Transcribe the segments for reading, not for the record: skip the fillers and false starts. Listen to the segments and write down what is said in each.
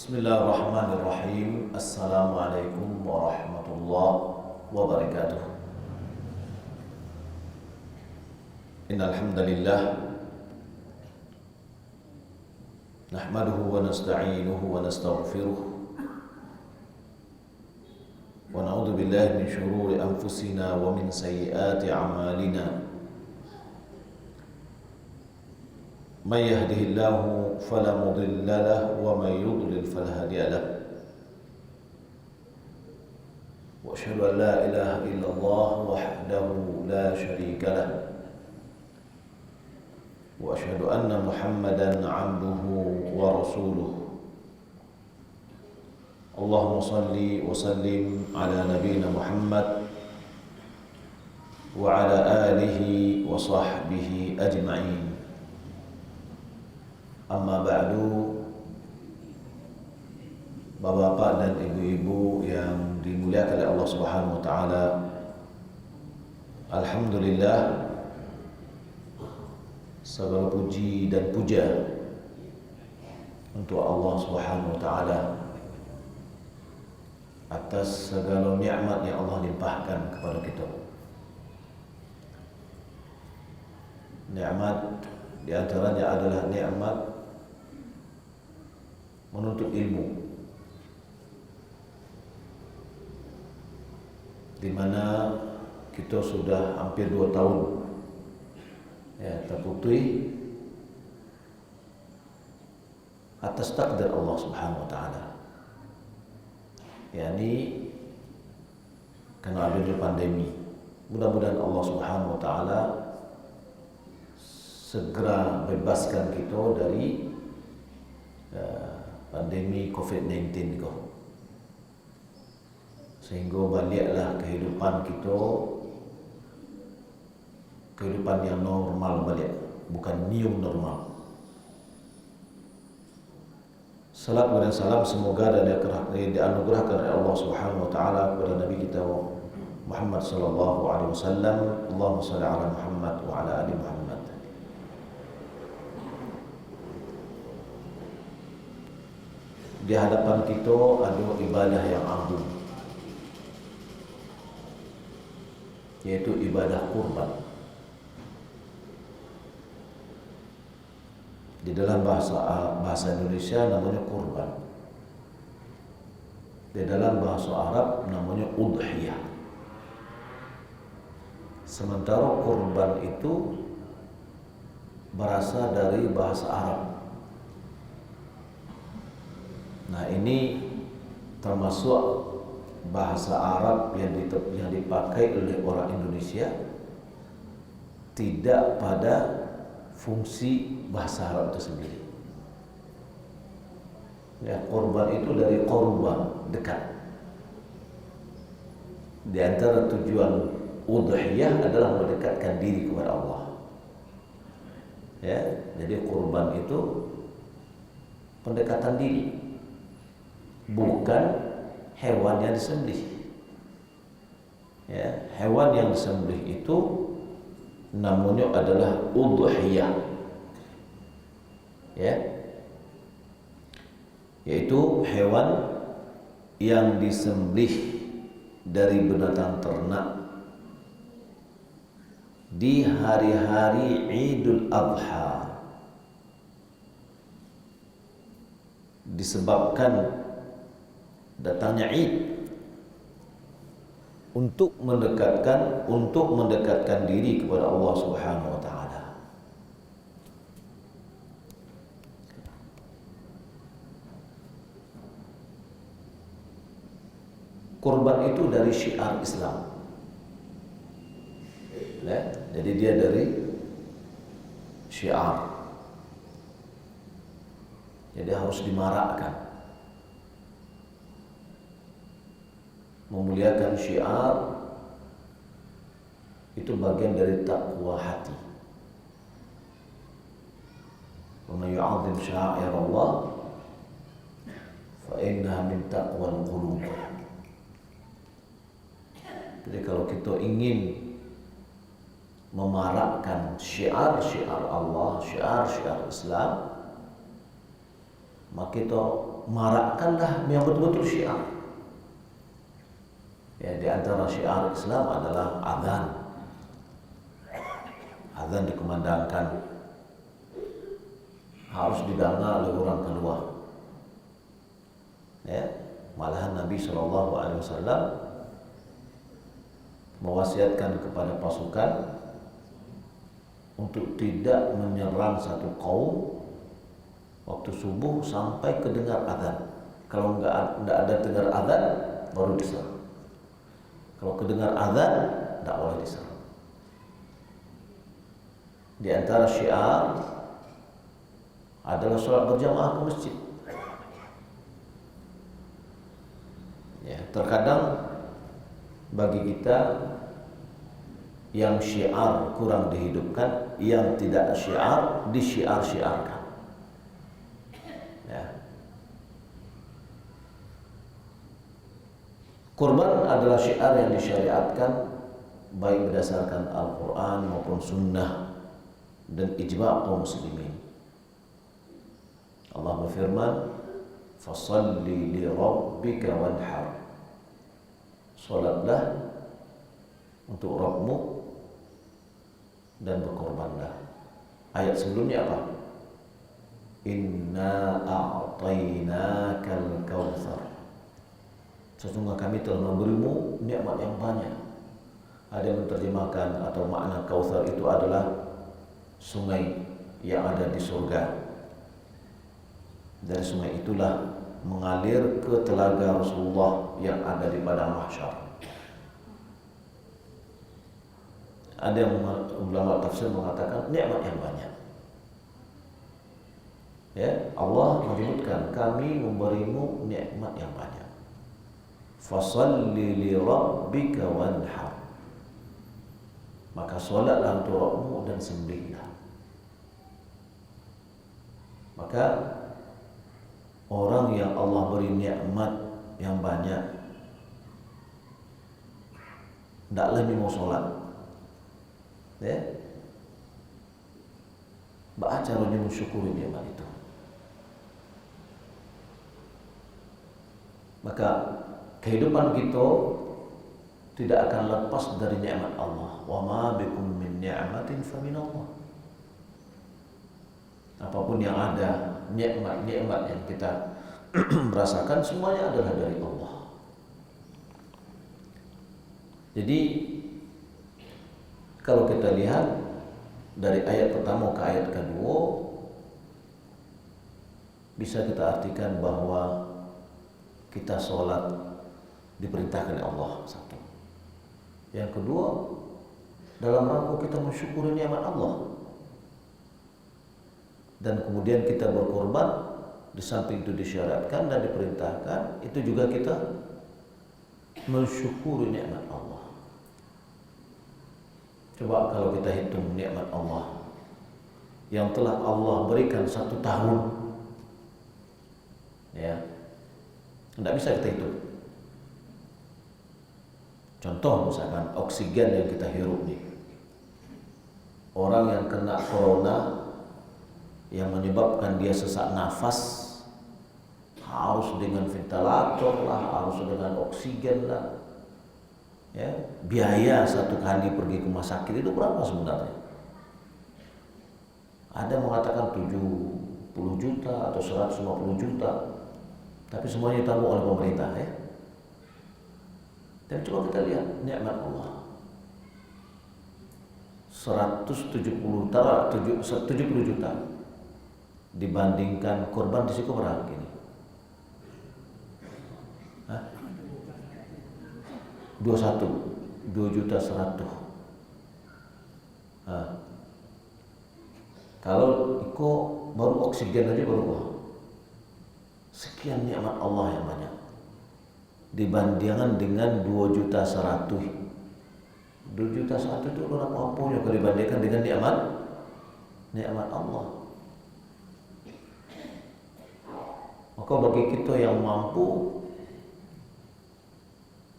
Bismillahirrahmanirrahim. Assalamualaikum warahmatullahi wabarakatuh. Innal hamdalillah nahmaduhu wa nasta'inuhu wa nastaghfiruh wa na'udzu billahi min shururi anfusina wa min sayyiati a'malina. Man yahdihillahu fala mudilla lahu wa man yudlil fala hadiya lahu. Wa asyhadu an la ilaha illallah wahdahu la syarika lahu. Wa asyhadu anna Muhammadan 'abduhu wa rasuluh. Allahumma shalli wa sallim ala nabiyyina Muhammad wa ala alihi wa sahbihi ajma'in. Amma ba'du, bapak-bapak dan ibu-ibu yang dimuliakan oleh Allah Subhanahu wa taala. Alhamdulillah, segala puji dan puja untuk Allah Subhanahu wa taala atas segala nikmat yang Allah limpahkan kepada kita. Nikmat di antaranya adalah nikmat menuntut ilmu, di mana kita sudah hampir 2 tahun terputih atas takdir Allah Subhanahu wa taala. yakni karena adanya pandemi. Mudah-mudahan Allah Subhanahu wa taala segera bebaskan kita dari pandemi COVID-19 itu, sehingga baliklah kehidupan kita, kehidupan yang normal balik, bukan new normal. Salam dan salam semoga dan dianugerahkan oleh Allah Subhanahu wa taala kepada Nabi kita Muhammad sallallahu alaihi wasallam. Allahumma shalli ala Muhammad wa ala ali Muhammad. Di hadapan kita ada ibadah yang agung, yaitu ibadah kurban. Di dalam bahasa Indonesia namanya kurban. Di dalam bahasa Arab namanya udhiyah. Sementara kurban itu berasal dari bahasa Arab. Nah, ini termasuk bahasa Arab yang dipakai oleh orang Indonesia tidak pada fungsi bahasa Arab itu sendiri. Ya, kurban itu dari qurban, dekat. Di antara tujuan udhiyah adalah mendekatkan diri kepada Allah. Ya, jadi kurban itu pendekatan diri, bukan hewan yang disembelih. Ya, hewan yang disembelih itu namanya adalah udhiyah. Ya, yaitu hewan yang disembelih dari binatang ternak di hari-hari Idul Adha, disebabkan datangnya Id, untuk mendekatkan diri kepada Allah Subhanahu wa taala. Kurban itu dari syiar Islam. Ya, jadi dia dari syiar. Jadi harus dimarakkan. Memuliakan syiar itu bagian dari takwa hati. Wa man yu'azzim sya'air Allah fa innaha min taqwal qulub. Jadi kalau kita ingin memarakkan syiar-syiar Allah, syiar-syiar Islam, maka kita marakkanlah yang betul-betul syiar. Ya, di antara syiar Islam adalah azan. Azan dikumandangkan, harus didengar oleh orang keluar. Ya, malahan Nabi SAW mewasiatkan kepada pasukan untuk tidak menyerang satu kaum waktu subuh sampai kedengar azan. Kalau enggak ada dengar azan, baru diserang. Kalau kedengar azan, tidak boleh diserang. Di antara syiar adalah sholat berjamaah ke masjid. Ya, terkadang bagi kita yang syiar kurang dihidupkan, yang tidak syiar disyiar-syiarkan. Ya. Kurban adalah syiar yang disyariatkan baik berdasarkan Al-Quran maupun Sunnah dan ijma' kaum muslimin. Allah berfirman, "Fasalli li rabbika wanhar." Salatlah untuk Rabbmu dan berkorbanlah. Ayat sebelumnya apa? Inna a'tainakal kautsar. Sesungguhnya kami telah memberimu nikmat yang banyak. Ada yang menerjemahkan atau makna kautsar itu adalah sungai yang ada di surga. Dari sungai itulah mengalir ke telaga Rasulullah yang ada di padang mahsyar. Ada yang ulama tafsir mengatakan nikmat yang banyak. Ya, Allah menyebutkan kami memberimu nikmat yang banyak. Fasalli li rabbika wanhar. Maka solatlah untuk Rabbmu dan sembelihlah. Maka orang yang Allah beri nikmat yang banyak, hendaklah dia mau solat. Ya, baca caranya mensyukuri nikmat itu. Maka kehidupan kita tidak akan lepas dari nikmat Allah. Wa ma bikum min ni'matin fa min Allah. Apapun yang ada, nikmat-nikmat yang kita merasakan semuanya adalah dari Allah. Jadi kalau kita lihat dari ayat pertama ke ayat kedua, bisa kita artikan bahwa kita sholat diperintahkan oleh Allah, satu. Yang kedua, dalam rangka kita mensyukuri nikmat Allah. Dan kemudian kita berkorban, di samping itu disyaratkan dan diperintahkan, itu juga kita mensyukuri nikmat Allah. Coba kalau kita hitung nikmat Allah yang telah Allah berikan 1 tahun, ya, tidak bisa kita hitung. Contoh misalkan oksigen yang kita hirup nih, orang yang kena corona yang menyebabkan dia sesak nafas, harus dengan ventilator lah, harus dengan oksigen lah. Ya, biaya 1 kali pergi ke rumah sakit itu berapa sebenarnya? Ada yang mengatakan 70 juta atau 150 juta, tapi semuanya ditanggung oleh pemerintah, ya. Dan coba kita lihat nikmat Allah. 70 juta dibandingkan korban risiko berapa gini? 2.100.000. Kalau iko baru oksigen aja baru sekian nikmat Allah yang banyak dibandingkan dengan 2.100.000. 2.100.000 itu berapa punya kalau dibandingkan dengan nikmat Allah. Maka bagi kita yang mampu,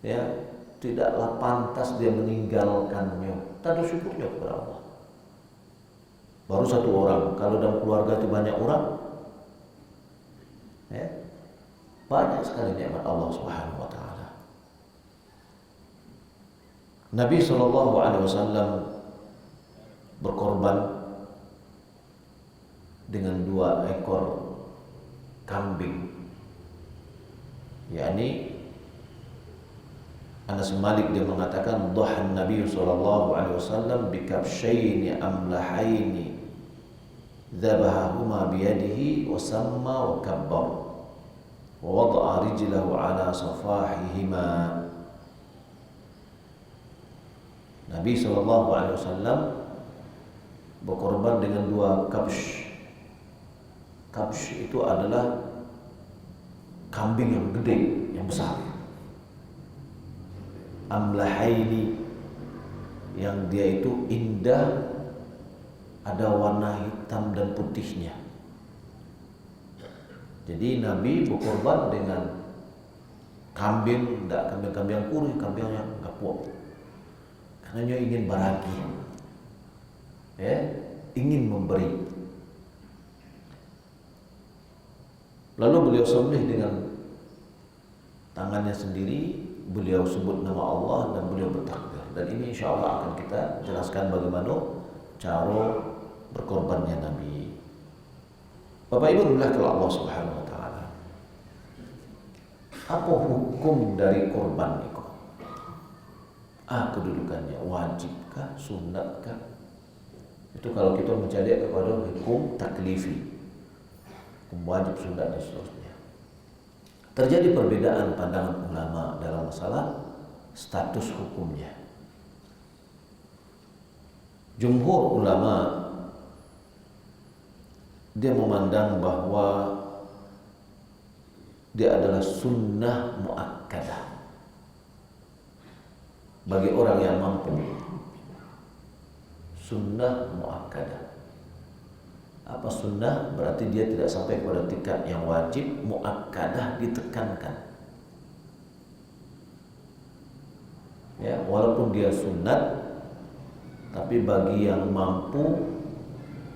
ya, tidaklah pantas dia meninggalkannya. Tanda syukurnya kepada Allah. Baru 1 orang, kalau dalam keluarga itu banyak orang, ya, Banyak sekali nikmat Allah Subhanahu wa taala. Nabi sallallahu alaihi wasallam berkorban dengan 2 ekor kambing. yakni Anas Malik dia mengatakan dhahan Nabi sallallahu alaihi wasallam bikabshaini amlahaini dzabahahuma biyadihi wa samma wa kabbar wa wada'a rijlahu ala safahihima. Nabi sallallahu alaihi wasallam berkorban dengan 2 kabsh. Kabsh itu adalah kambing yang gede, yang besar. Amlahaini, yang dia itu indah, ada warna hitam dan putihnya. Jadi Nabi berkorban dengan kambing, tidak kambing-kambing yang kurus, kambing yang kapok. Karena dia ingin berbagi, ingin memberi. Lalu beliau sembelih dengan tangannya sendiri, beliau sebut nama Allah dan beliau bertakbir. Dan ini insya Allah akan kita jelaskan bagaimana cara berkorbannya Nabi. Bapak Ibu dimuliakan Allah Subhanahu wa taala. Apa hukum dari korban itu? Kedudukannya wajibkah, sunnatkah? Itu kalau kita mencari kepada hukum taklifi, hukum wajib, sunat dan seterusnya. Terjadi perbedaan pandangan ulama dalam masalah status hukumnya. Jumhur ulama dia memandang bahwa dia adalah sunnah muakkadah bagi orang yang mampu. Sunnah muakkadah. Apa sunnah? Berarti dia tidak sampai pada tingkat yang wajib, muakkadah ditekankan. Ya, walaupun dia sunat, tapi bagi yang mampu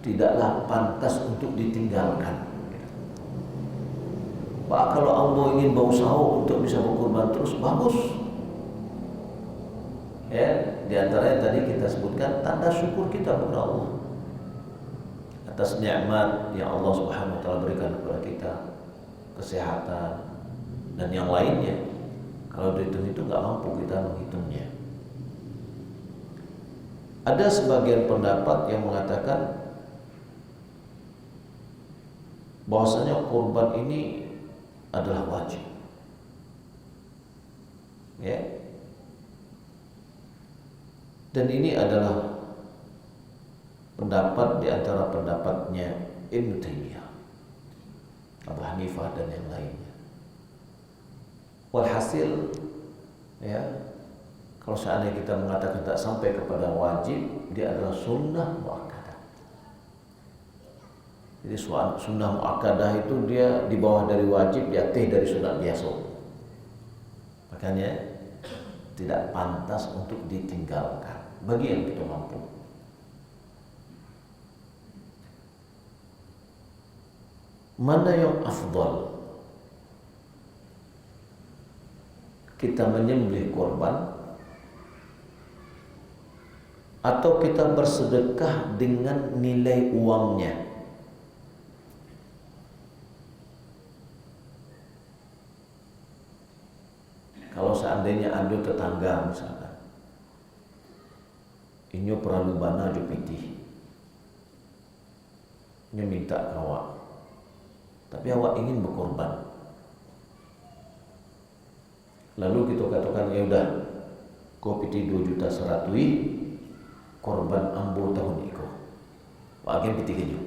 tidaklah pantas untuk ditinggalkan. Pak, kalau Allah ingin berusaha untuk bisa berkorban terus, bagus. Ya, di antaranya tadi kita sebutkan tanda syukur kita kepada Allah atas nikmat yang Allah Subhanahu wa taala berikan kepada kita, kesehatan dan yang lainnya. Kalau dihitung itu nggak mampu kita menghitungnya. Ada sebagian pendapat yang mengatakan bahwasanya kurban ini adalah wajib. Ya. Dan ini adalah pendapat di antara pendapatnya Ibnu Taimiyah, Abu Hanifah dan yang lainnya. Walhasil, ya, kalau seandainya kita mengatakan tak sampai kepada wajib, dia adalah sunnah muakkadah. Jadi sunnah muakkadah itu dia di bawah dari wajib, di atas dari sunat biasa. Makanya tidak pantas untuk ditinggalkan bagi yang kita mampu. Mana yang afdal? Kita menyembelih korban atau kita bersedekah dengan nilai uangnya? Kalau seandainya ada tetangga misalkan, ini perlu bana jupiti, ini minta awak, tapi awak ingin berkorban. Lalu kita katakan, ya udah, kau piti 2.100.000 korban ambo tahun itu. Wagen piti keju.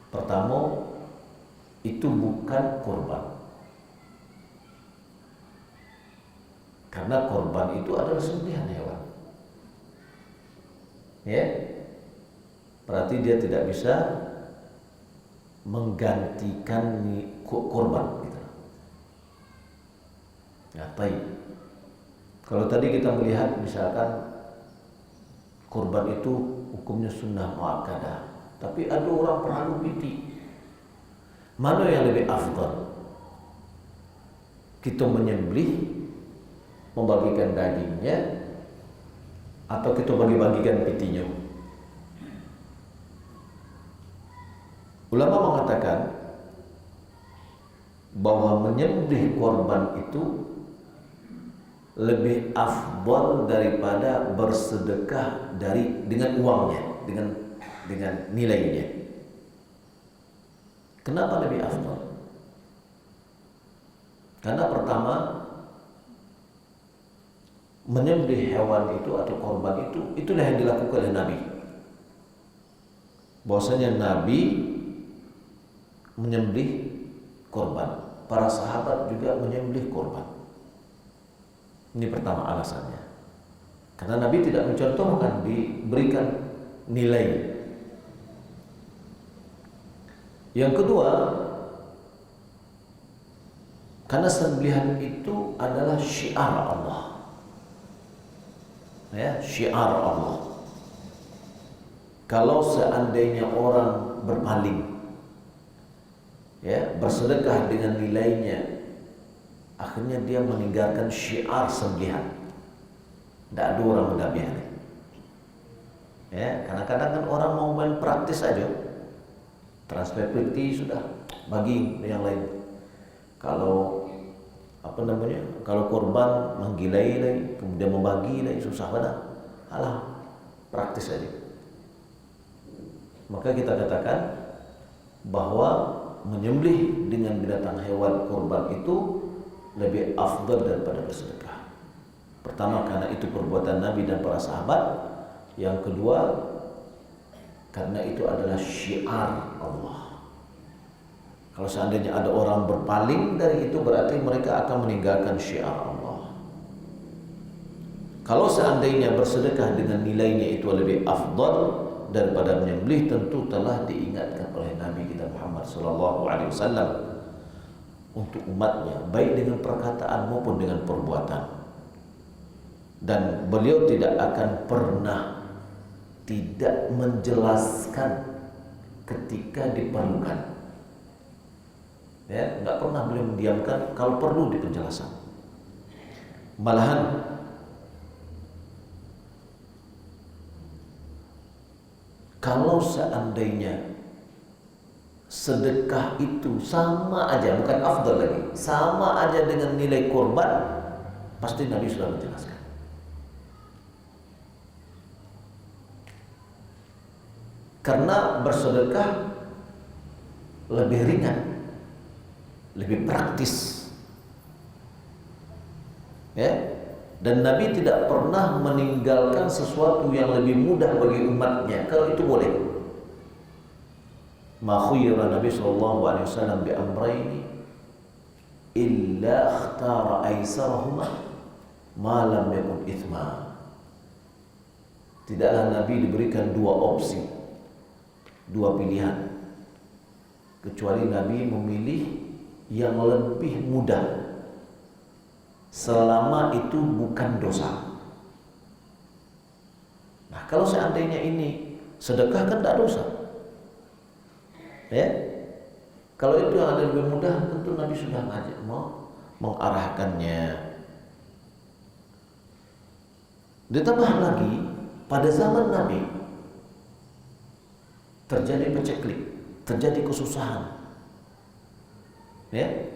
Pertama, itu bukan korban. Karena korban itu adalah sembelihan hewan. Ya. Berarti dia tidak bisa menggantikan korban gitu. Ya, baik. Kalau tadi kita melihat misalkan korban itu hukumnya sunnah muakkadah, tapi ada orang peralu piti. Mana yang lebih afdal? Kita menyembelih, membagikan dagingnya, atau kita bagi-bagikan pitinya? Ulama mengatakan bahwa menyembelih korban itu lebih afdal daripada bersedekah dengan uangnya, dengan nilainya. Kenapa lebih afdal? Karena pertama, menyembelih hewan itu atau korban itulah yang dilakukan oleh Nabi. Bahwasanya Nabi menyembelih korban, para sahabat juga menyembelih korban. Ini pertama alasannya. Karena Nabi tidak mencontohkan, diberikan nilai. Yang kedua, karena sembelihan itu adalah syiar Allah. Ya, syiar Allah. Kalau seandainya orang berpaling, ya, bersedekah dengan nilainya, akhirnya dia meninggalkan syiar sembelihan. Tidak ada orang mendabiah. Ya, kadang-kadang kan orang mau main praktis aja, transfer peti sudah bagi yang lain. Kalau kalau korban menggilai, kemudian membagi, susah banget. Alah, praktis aja. Maka kita katakan bahwa menyembelih dengan binatang hewan korban itu lebih afdal daripada bersedekah. Pertama, karena itu perbuatan Nabi dan para sahabat. Yang kedua, karena itu adalah syiar Allah. Kalau seandainya ada orang berpaling dari itu, berarti mereka akan meninggalkan syiar Allah. Kalau seandainya bersedekah dengan nilainya itu lebih afdal daripada menyembelih, tentu telah diingatkan oleh Nabi kita Muhammad SAW untuk umatnya, baik dengan perkataan maupun dengan perbuatan. Dan beliau tidak akan pernah tidak menjelaskan ketika diperlukan. Ya, nggak pernah beliau mendiamkan kalau perlu di penjelasan. Malahan kalau seandainya sedekah itu sama aja, bukan afdal lagi, sama aja dengan nilai korban, pasti Nabi sudah menjelaskan. Karena bersedekah lebih ringan, lebih praktis, ya. Dan Nabi tidak pernah meninggalkan sesuatu yang lebih mudah bagi umatnya kalau itu boleh. Ma khuyira Nabi SAW bi amrayni illa ikhtara aisarahuma ma lam yakun ithma. Tidaklah Nabi diberikan dua opsi, dua pilihan, kecuali Nabi memilih yang lebih mudah selama itu bukan dosa. Nah, kalau seandainya ini sedekah kan tidak dosa, ya. Kalau itu yang ada lebih mudah, tentu Nabi sudah ngajak mau mengarahkannya. Ditambah lagi, pada zaman Nabi terjadi peceklik, terjadi kesusahan, ya.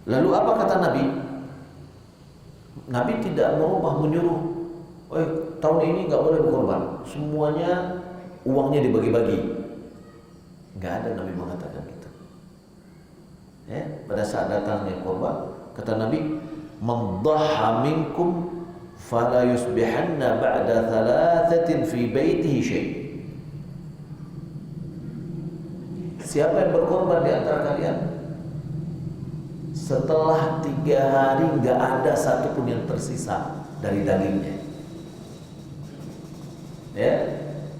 Lalu apa kata Nabi? Nabi tidak menyuruh, tahun ini nggak boleh berkorban, semuanya uangnya dibagi-bagi. Nggak ada Nabi mengatakan gitu. Ya, pada saat datangnya korban, kata Nabi, "Man dhaha minkum fala yusbihanna ba'da thalathatin fi baitihi syai'." Siapa yang berkorban di antara kalian, setelah 3 hari nggak ada satupun yang tersisa dari dagingnya. Ya,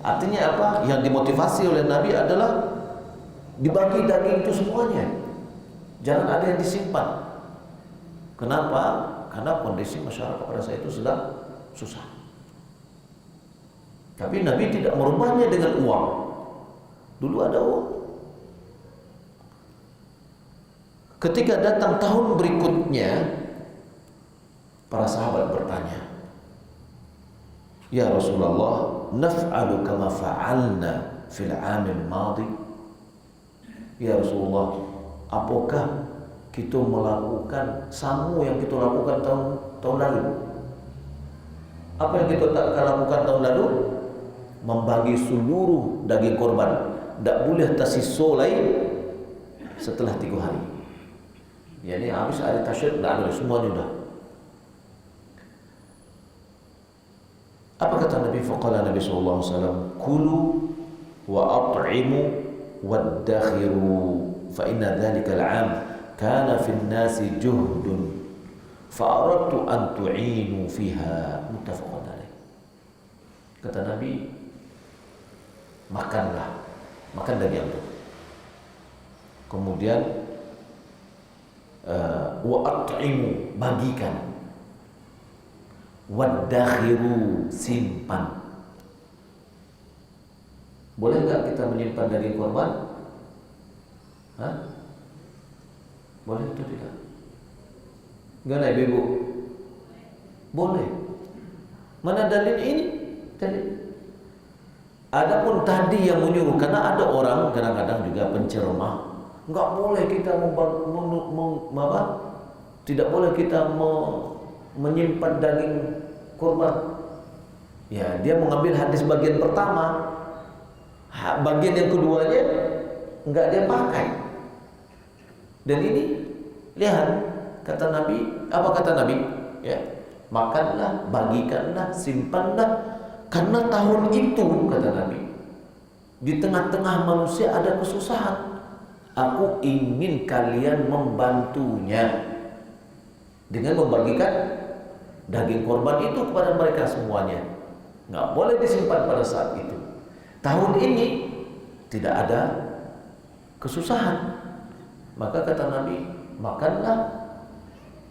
artinya apa? Yang dimotivasi oleh Nabi adalah dibagi daging itu semuanya. Jangan ada yang disimpan. Kenapa? Karena kondisi masyarakat pada saat itu sedang susah. Tapi Nabi tidak merubahnya dengan uang. Dulu ada uang, Ketika datang tahun berikutnya, para sahabat bertanya, "Ya Rasulullah, naf'alu kama fa'alna fil 'amil madi?" Ya Rasulullah, apakah kita melakukan sama yang kita lakukan tahun lalu? Apa yang kita tak lakukan tahun lalu? Membagi seluruh daging korban. Tak boleh tersisa lain setelah 3 hari. Yani habis hari tasyrik, tak ada, semuanya dah. Apa kata Nabi? Faqala Nabi sallallahu alaihi wasallam, "Kulu wa at'imu waddakhiru fa inna dhalika al-'am kana fi an-nasi juhdun fa aradtu an tu'inu fiha." Muttafaqun alaih. Kata Nabi, makan daging itu. Kemudian wa at'imu, bagikan. Waddakhiru, simpan. Boleh enggak kita menyimpan daging korban? Boleh atau tidak? Enggak, Ibu? Boleh. Mana dalil ini? Dalil. Adapun tadi yang menyuruh, karena ada orang kadang-kadang juga penceramah, enggak boleh kita tidak boleh kita menyimpan daging kurban. Ya, dia mengambil hadis bagian pertama, bagian yang keduanya enggak dia pakai. Dan ini lihat kata Nabi, apa kata Nabi? Ya, makanlah, bagikanlah, simpanlah. Karena tahun itu, kata Nabi, di tengah-tengah manusia ada kesusahan. Aku ingin kalian membantunya dengan membagikan daging korban itu kepada mereka semuanya. Nggak boleh disimpan pada saat itu. Tahun ini tidak ada kesusahan. Maka kata Nabi, makanlah,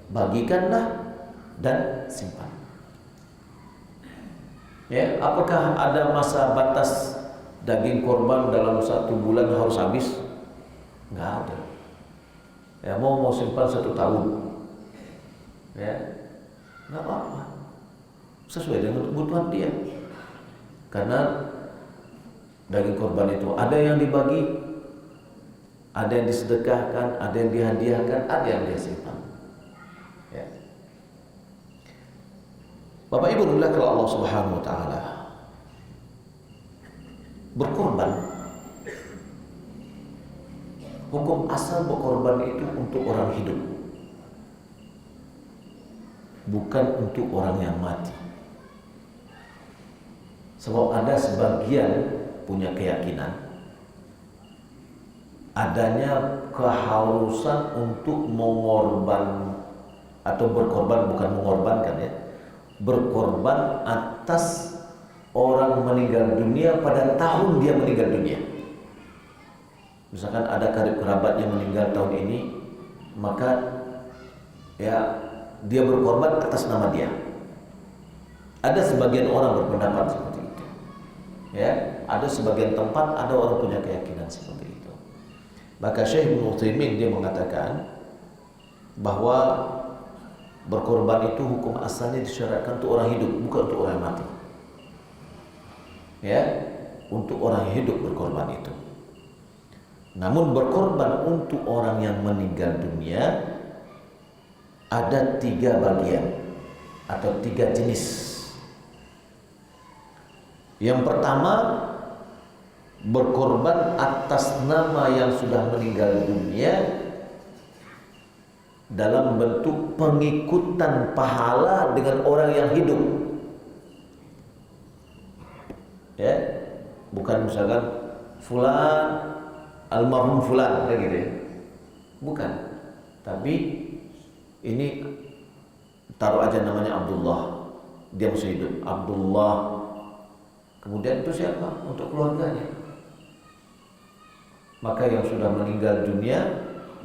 bagikanlah, dan simpan. Ya, apakah ada masa batas daging korban dalam 1 bulan harus habis? Enggak ada. Ya, mau simpan 1 tahun, ya, enggak apa-apa, sesuai dengan kebutuhan dia. Karena daging korban itu ada yang dibagi, ada yang disedekahkan, ada yang dihadiahkan, ada yang dia simpan. Ya. Bapak Ibu dimuliakan Allah Subhanahu wa taala. Berkorban, hukum asal berkorban itu untuk orang hidup, bukan untuk orang yang mati. Sebab ada sebagian punya keyakinan adanya keharusan untuk mengorban atau berkorban, bukan mengorbankan ya, berkorban atas orang meninggal dunia pada tahun dia meninggal dunia. Misalkan ada karib kerabat yang meninggal tahun ini, maka ya dia berkorban atas nama dia. Ada sebagian orang berpendapat seperti itu. Ya, ada sebagian tempat ada orang punya keyakinan seperti itu. Maka Syekh Ibnu Utsaimin dia mengatakan bahwa berkorban itu hukum asalnya disyaratkan untuk orang hidup, bukan untuk orang mati. Ya, untuk orang hidup berkorban itu. Namun berkorban untuk orang yang meninggal dunia ada 3 bagian atau 3 jenis. Yang pertama, berkorban atas nama yang sudah meninggal dunia dalam bentuk pengikutan pahala dengan orang yang hidup. Ya, bukan misalkan fulan almarhum fulan kayak gitu ya. Bukan. Tapi ini taruh aja namanya Abdullah. Dia masih hidup, Abdullah. Kemudian itu siapa? Untuk keluarganya. Maka yang sudah meninggal dunia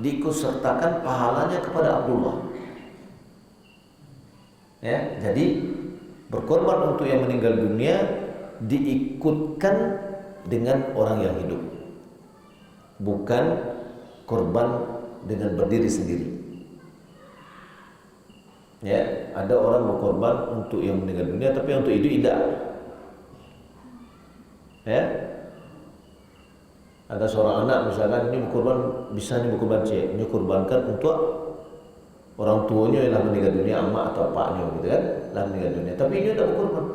diikutsertakan pahalanya kepada Abdullah. Ya, jadi berkorban untuk yang meninggal dunia diikutkan dengan orang yang hidup, bukan korban dengan berdiri sendiri. Ya, ada orang berkorban untuk yang meninggal dunia, tapi untuk itu tidak. Ya, ada seorang anak misalkan ini berkorban, bisa ini berkorban ini korbankan untuk orang tuanya yang meninggal dunia, emak atau apanya gitu kan, yang meninggal dunia. Tapi ini tidak berkorban.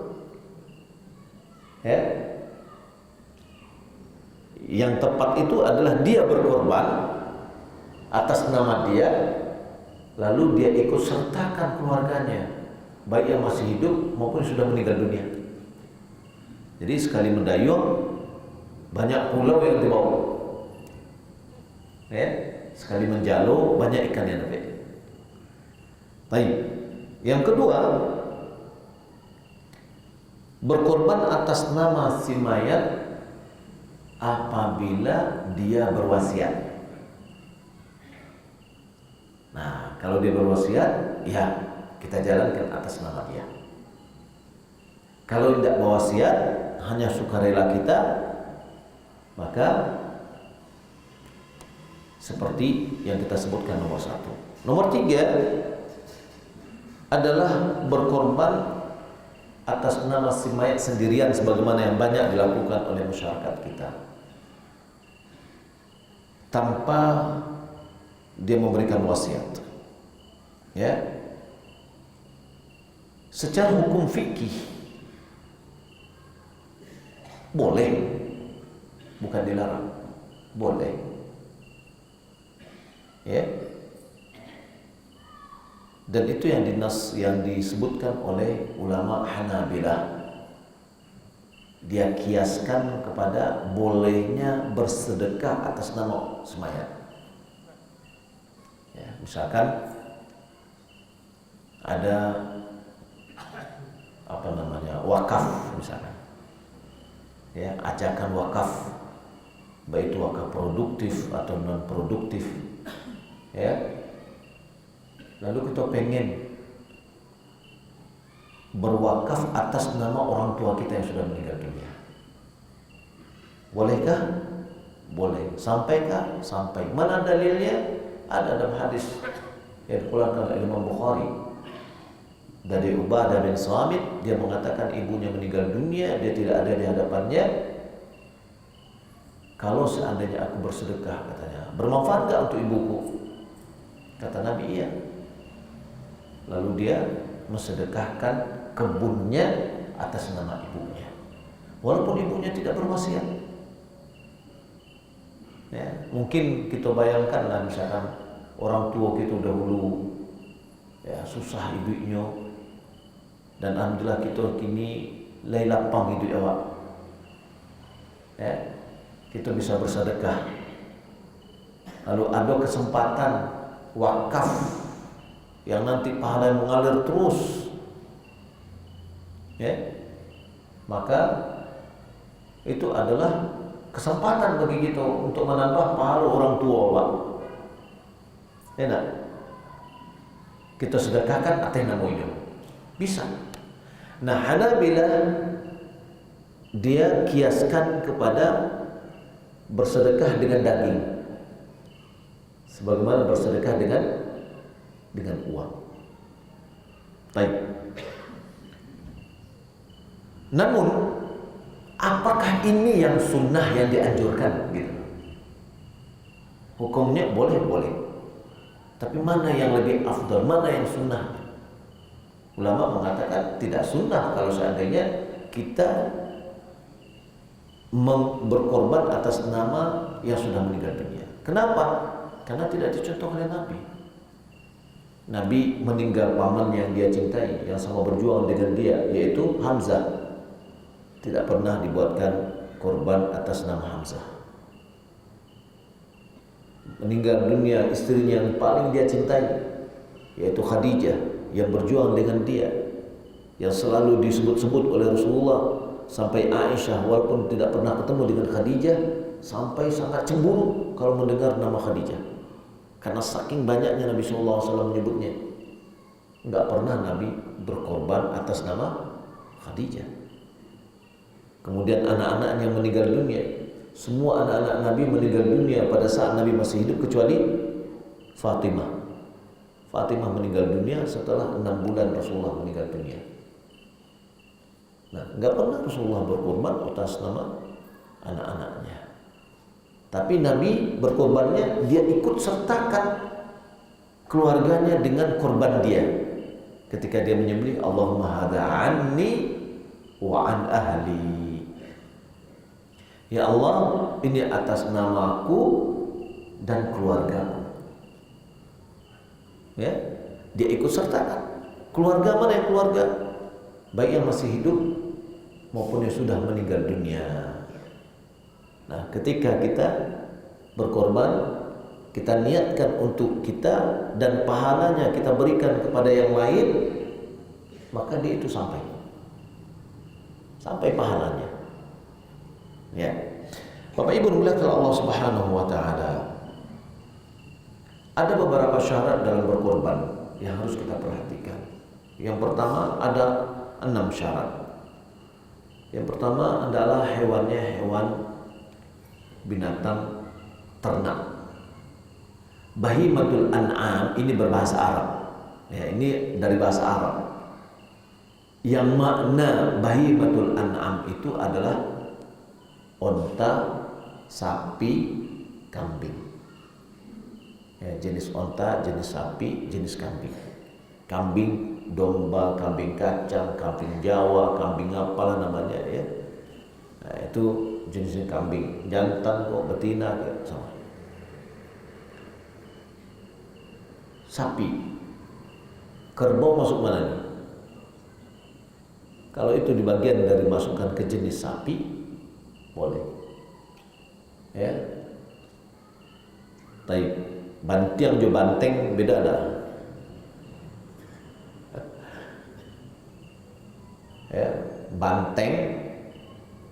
Ya, yang tepat itu adalah dia berkorban atas nama dia, lalu dia ikut sertakan keluarganya, baik yang masih hidup maupun sudah meninggal dunia. Jadi sekali mendayung banyak pulau yang dibawa, ya, sekali menjalo banyak ikan yang dapat. Baik. Yang kedua, berkorban atas nama si mayat apabila dia berwasiat. Nah, kalau dia berwasiat, ya kita jalankan atas nama dia. Kalau tidak berwasiat, hanya sukarela kita, maka seperti yang kita sebutkan nomor 1. Nomor 3 adalah berkorban atas nama si mayat sendirian, sebagaimana yang banyak dilakukan oleh masyarakat kita, tanpa dia memberikan wasiat. Ya, secara hukum fikih boleh, bukan dilarang, boleh. Ya, dan itu yang disebutkan oleh ulama Hanabilah. Dia kiaskan kepada bolehnya bersedekah atas nama semayat. Ya, misalkan ada wakaf misalkan, ya, ajakan wakaf, baik itu wakaf produktif atau non produktif, ya. Lalu kita pengen berwakaf atas nama orang tua kita yang sudah meninggal dunia. Bolehkah? Boleh. Sampaikah? Sampai. Mana dalilnya? Ada dalam hadis yang dikeluarkan oleh Imam Bukhari dari Ubadah bin Samit. Dia mengatakan ibunya meninggal dunia, dia tidak ada di hadapannya. Kalau seandainya aku bersedekah, katanya, bermanfaat gak untuk ibuku? Kata Nabi, iya. Lalu dia mensedekahkan kebunnya atas nama ibunya, walaupun ibunya tidak berwasiat. Ya, mungkin kita bayangkanlah misalkan orang tua kita dahulu, ya, susah hidupnya, dan alhamdulillah kita kini lay lapang hidup awak. Ya, kita bisa bersedekah. Lalu ada kesempatan wakaf yang nanti pahala yang mengalir terus, ya, maka itu adalah kesempatan bagi kita untuk menambah pahala orang tua, Pak. Enak. Kita sedekahkan atas nama itu. Bisa. Nah, Hanabilah dia kiaskan kepada bersedekah dengan daging, sebagaimana bersedekah dengan uang. Baik. Namun, apakah ini yang sunnah yang dianjurkan? Gitu. Hukumnya boleh. Tapi mana yang lebih afdal, mana yang sunnah? Ulama mengatakan tidak sunnah kalau seandainya kita berkorban atas nama yang sudah meninggal dunia. Kenapa? Karena tidak dicontohkan oleh Nabi. Nabi meninggal paman yang dia cintai, yang sama berjuang dengan dia, yaitu Hamzah. Tidak pernah dibuatkan korban atas nama Hamzah. Meninggal dunia istrinya yang paling dia cintai, yaitu Khadijah, yang berjuang dengan dia, yang selalu disebut-sebut oleh Rasulullah, sampai Aisyah walaupun tidak pernah ketemu dengan Khadijah, sampai sangat cemburu kalau mendengar nama Khadijah. Karena saking banyaknya Nabi SAW menyebutnya, enggak pernah Nabi berkorban atas nama Khadijah. Kemudian anak-anaknya meninggal dunia. Semua anak-anak Nabi meninggal dunia pada saat Nabi masih hidup kecuali Fatimah. Fatimah meninggal dunia setelah 6 bulan Rasulullah meninggal dunia. Nah, nggak pernah Rasulullah berkorban atas nama anak-anaknya. Tapi Nabi berkorbannya, dia ikut sertakan keluarganya dengan korban dia. Ketika dia menyembelih, Allahumma hadza anni wa an ahli. Ya Allah, ini atas namaku dan keluargaku. Ya, dia ikut sertakan. Keluarga mana yang keluarga? Baik yang masih hidup maupun yang sudah meninggal dunia. Nah, ketika kita berkorban, kita niatkan untuk kita dan pahalanya kita berikan kepada yang lain, maka dia itu sampai pahalanya. Ya, Bapak Ibu dimuliakan Allah Subhanahu wa taala. Ada beberapa syarat dalam berkorban yang harus kita perhatikan. Yang pertama ada 6 syarat. Yang pertama adalah hewannya hewan binatang ternak. Bahimatul an'am ini berbahasa Arab. Ya, ini dari bahasa Arab. Yang makna bahimatul an'am itu adalah onta, sapi, kambing. Ya, jenis onta, jenis sapi, jenis kambing. Kambing domba, kambing kacang, kambing Jawa, kambing apalah namanya ya. Nah, itu jenisnya kambing, jantan kok, betina kok sama. Sapi, kerbau masuk mana nih? Kalau itu di bagian dari masukkan ke jenis sapi, boleh. Ya. Tapi bantiang jo banteng beda dah. Ya, banteng,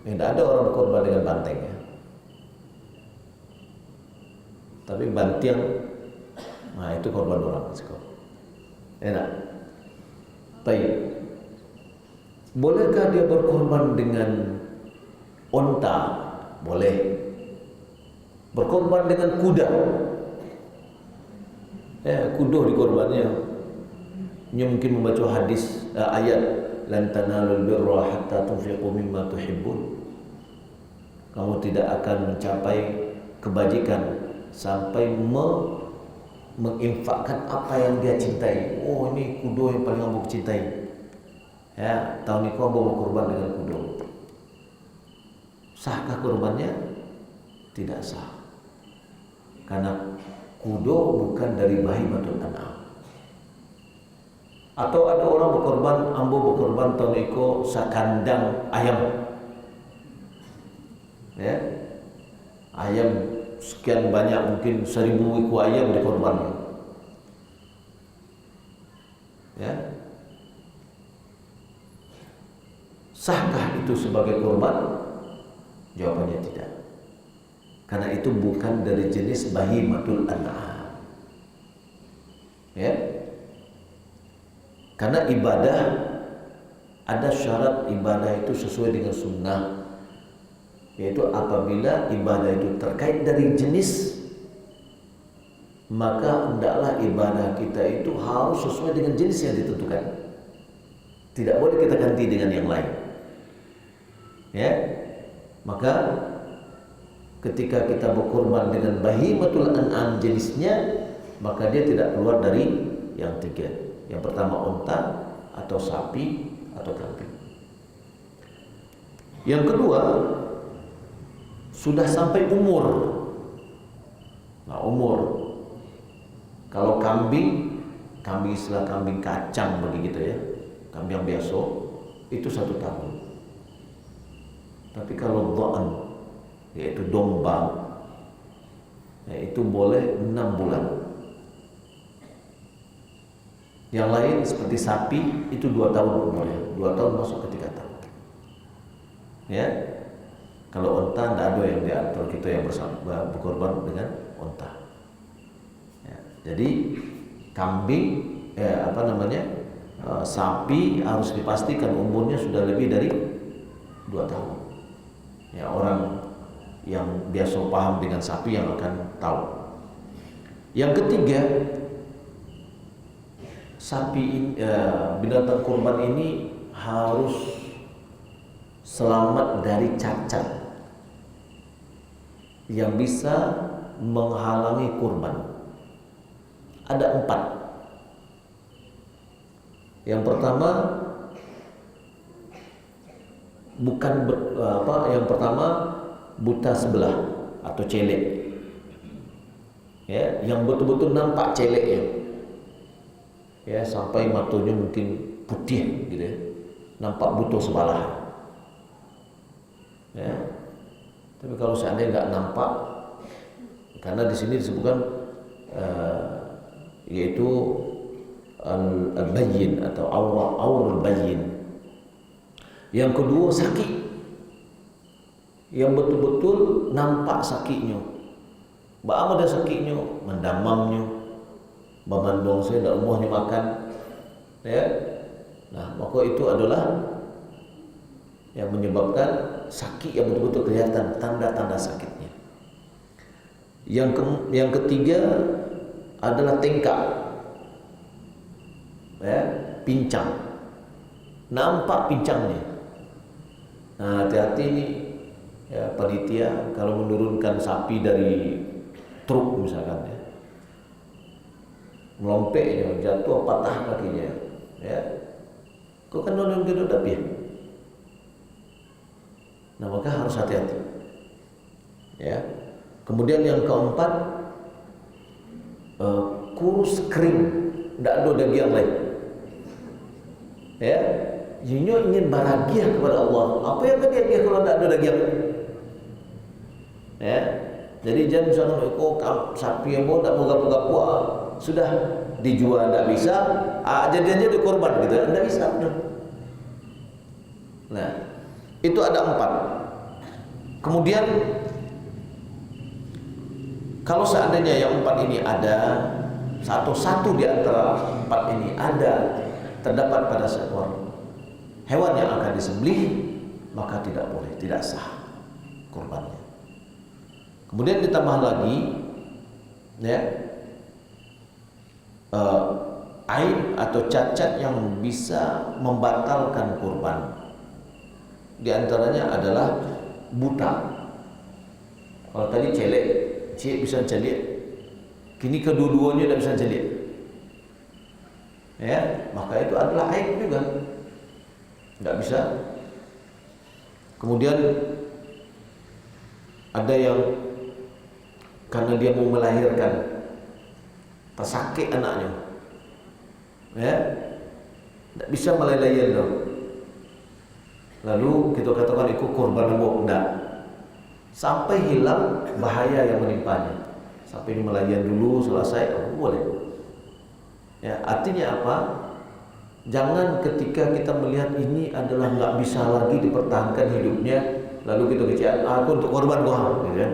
tidak ada orang berkorban dengan banteng ya. Tapi bantiang, nah itu korban orang sih. Enak. Baik. Bolehkah dia berkorban dengan onta? Boleh. Berkorban dengan kuda? Ya, kuda dikorbannya. Dia mungkin membaca hadis ayat lan tanalul birra hatta tunfiqu mimma tuhibbun. Kamu tidak akan mencapai kebajikan sampai menginfakkan apa yang dia cintai. Oh, ini kudo yang paling kamu cintai. Ya, tahun ini kamu mau kurban dengan kudo. Sahkah kurbannya? Tidak sah. Karena kudo bukan dari bahimatul an'am. Atau ada orang berkorban, ambo berkorban tahun iko sakandang ayam. Ya. Ayam sekian banyak, mungkin 1000 ekor ayam dikorban. Ya. Sahkah itu sebagai korban? Jawabannya tidak. Karena itu bukan dari jenis bahimatul an'am. Ya. Karena ibadah, ada syarat ibadah itu sesuai dengan sunnah, yaitu apabila ibadah itu terkait dari jenis, maka hendaklah ibadah kita itu harus sesuai dengan jenis yang ditentukan. Tidak boleh kita ganti dengan yang lain. Ya, maka ketika kita berkorban dengan bahimatul an'am jenisnya, maka dia tidak keluar dari yang 3. Yang pertama onta atau sapi atau kambing. Yang kedua, sudah sampai umur. Nah, umur. Kalau kambing istilah kambing kacang begitu ya, kambing yang biasa itu 1 tahun. Tapi kalau dha'an, yaitu domba, itu boleh 6 bulan. Yang lain seperti sapi itu 2 tahun umurnya, 2 tahun masuk ke 3 tahun. Ya, kalau onta tidak ada yang diatur kita yang berkorban dengan onta. Ya, jadi kambing, sapi harus dipastikan umurnya sudah lebih dari 2 tahun. Ya, orang yang biasa paham dengan sapi yang akan tahu. Yang ketiga, binatang kurban ini harus selamat dari cacat yang bisa menghalangi kurban. Ada 4. Yang pertama, buta sebelah atau celek. Ya, yang betul-betul nampak celeknya. Ya, sampai matanya mungkin putih gitu ya. Nampak butuh sebelah. Ya. Tapi kalau seandainya nggak nampak, karena di sini disebutkan yaitu al-bayyin atau aurul bayyin. Yang kedua, sakit. Yang betul-betul nampak sakitnya. Bagaimana ada sakitnya, mendamamnya, bamandong saya tidak umumnya makan, ya. Nah, maka itu adalah yang menyebabkan sakit yang betul-betul kelihatan, tanda-tanda sakitnya. Yang ketiga adalah tengkak, ya, pincang, nampak pincangnya. Nah, hati-hati nih, ya, panitia kalau menurunkan sapi dari truk misalkan, ya, melompeknya, jatuh patah kakinya, ya, kok kan nolong gedodap ya. Nah, maka harus hati-hati, ya. Kemudian yang keempat, kurus kering, tidak ada daging lain, ya. Jinyo ingin bahagia kepada Allah. Apa yang bahagia kalau tidak ada daging? Ya. Jadi jangan misalkan sapi yang mau tak mau gapo-gapo sudah dijual tidak bisa, jadinya dikorban gitu, tidak bisa. Nah, itu ada 4. Kemudian kalau seandainya yang 4 ini ada, satu di antara 4 ini ada terdapat pada seekor hewan yang akan disembelih, maka tidak boleh, tidak sah kurbannya. Kemudian ditambah lagi, ya, aib atau cacat yang bisa membatalkan kurban. Di antaranya adalah buta. Kalau tadi celek bisa celek, kini kedua-duanya tidak bisa celek. Ya, maka itu adalah aib juga, tidak bisa. Kemudian ada yang karena dia mau melahirkan, tersakit anaknya, ya, tidak bisa melahirkan dong. Lalu kita katakan ikut korban nembok, tidak, sampai hilang bahaya yang menimpanya, sampai ini melahirkan dulu selesai, boleh. Ya, artinya apa? Jangan ketika kita melihat ini adalah nggak bisa lagi dipertahankan hidupnya, lalu kita kecil, aku untuk korban gua, gitu kan?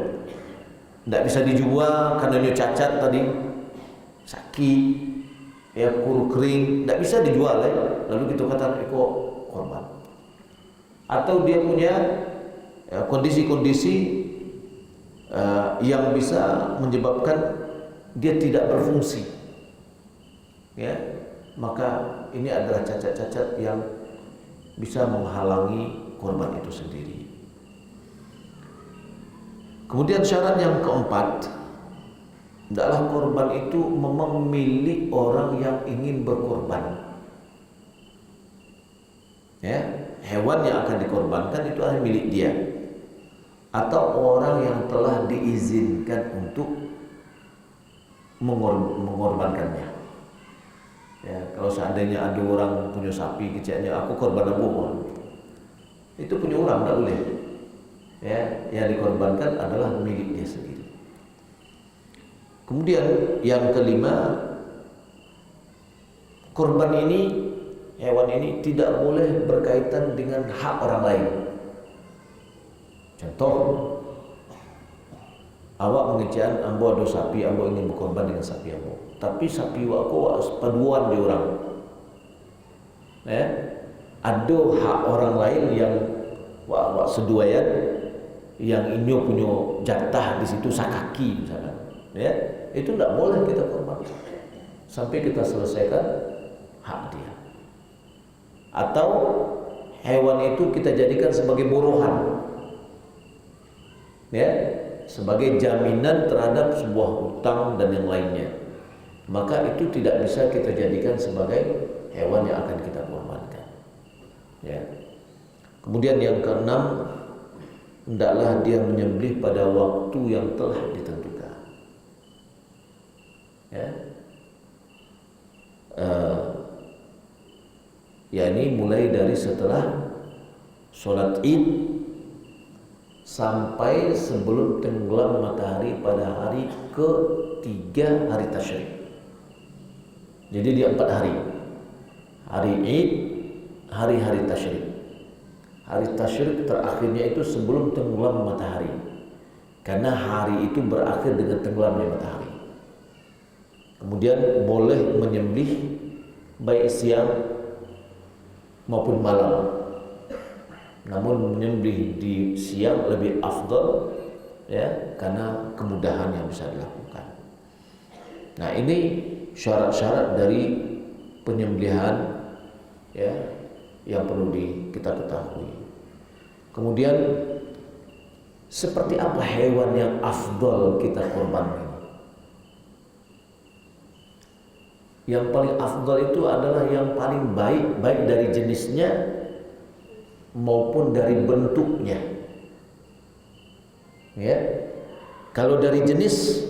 Tidak bisa dijual karena dia cacat tadi, sakit, ya, kuru kering, tidak bisa dijual, ya. Lalu kita katakan ikut korban. Atau dia punya kondisi-kondisi yang bisa menyebabkan dia tidak berfungsi, ya, maka ini adalah cacat-cacat yang bisa menghalangi korban itu sendiri. Kemudian syarat yang keempat, hendaklah korban itu memang milik orang yang ingin berkorban. Ya, hewan yang akan dikorbankan itu adalah milik dia atau orang yang telah diizinkan untuk mengorbankannya. Ya, kalau seandainya ada orang punya sapi kecilnya, aku korban abu, itu punya orang, tidak boleh. Ya, yang dikorbankan adalah milik dia sendiri. Kemudian yang kelima, korban ini, hewan ini tidak boleh berkaitan dengan hak orang lain. Contoh, awak mengejaan ambo ada sapi, ambo ingin berkorban dengan sapi ambo, tapi sapi wak paduan di orang. Ya, ada hak orang lain yang wak seduayan, yang ini punya jatah di situ sakaki misalkan, ya, itu tidak boleh kita korbankan sampai kita selesaikan hak dia. Atau hewan itu kita jadikan sebagai buruhan, ya, sebagai jaminan terhadap sebuah hutang dan yang lainnya, maka itu tidak bisa kita jadikan sebagai hewan yang akan kita korbankan, ya. Kemudian yang keenam, hendaklah dia menyembelih pada waktu yang telah ditentukan, ya. Yakni mulai dari setelah sholat Id sampai sebelum tenggelam matahari pada hari ketiga hari tasyrik. Jadi dia 4 hari. Hari Id, hari-hari tasyrik. Hari tasyrik terakhirnya itu sebelum tenggelam matahari, karena hari itu berakhir dengan tenggelamnya matahari. Kemudian boleh menyembelih baik siang maupun malam. Namun menyembelih di siang lebih afdal, ya, karena kemudahan yang bisa dilakukan. Nah, ini syarat-syarat dari penyembelihan, ya, yang perlu kita ketahui. Kemudian seperti apa hewan yang afdal kita korbankan? Yang paling afdal itu adalah yang paling baik, baik dari jenisnya maupun dari bentuknya. Ya. Kalau dari jenis,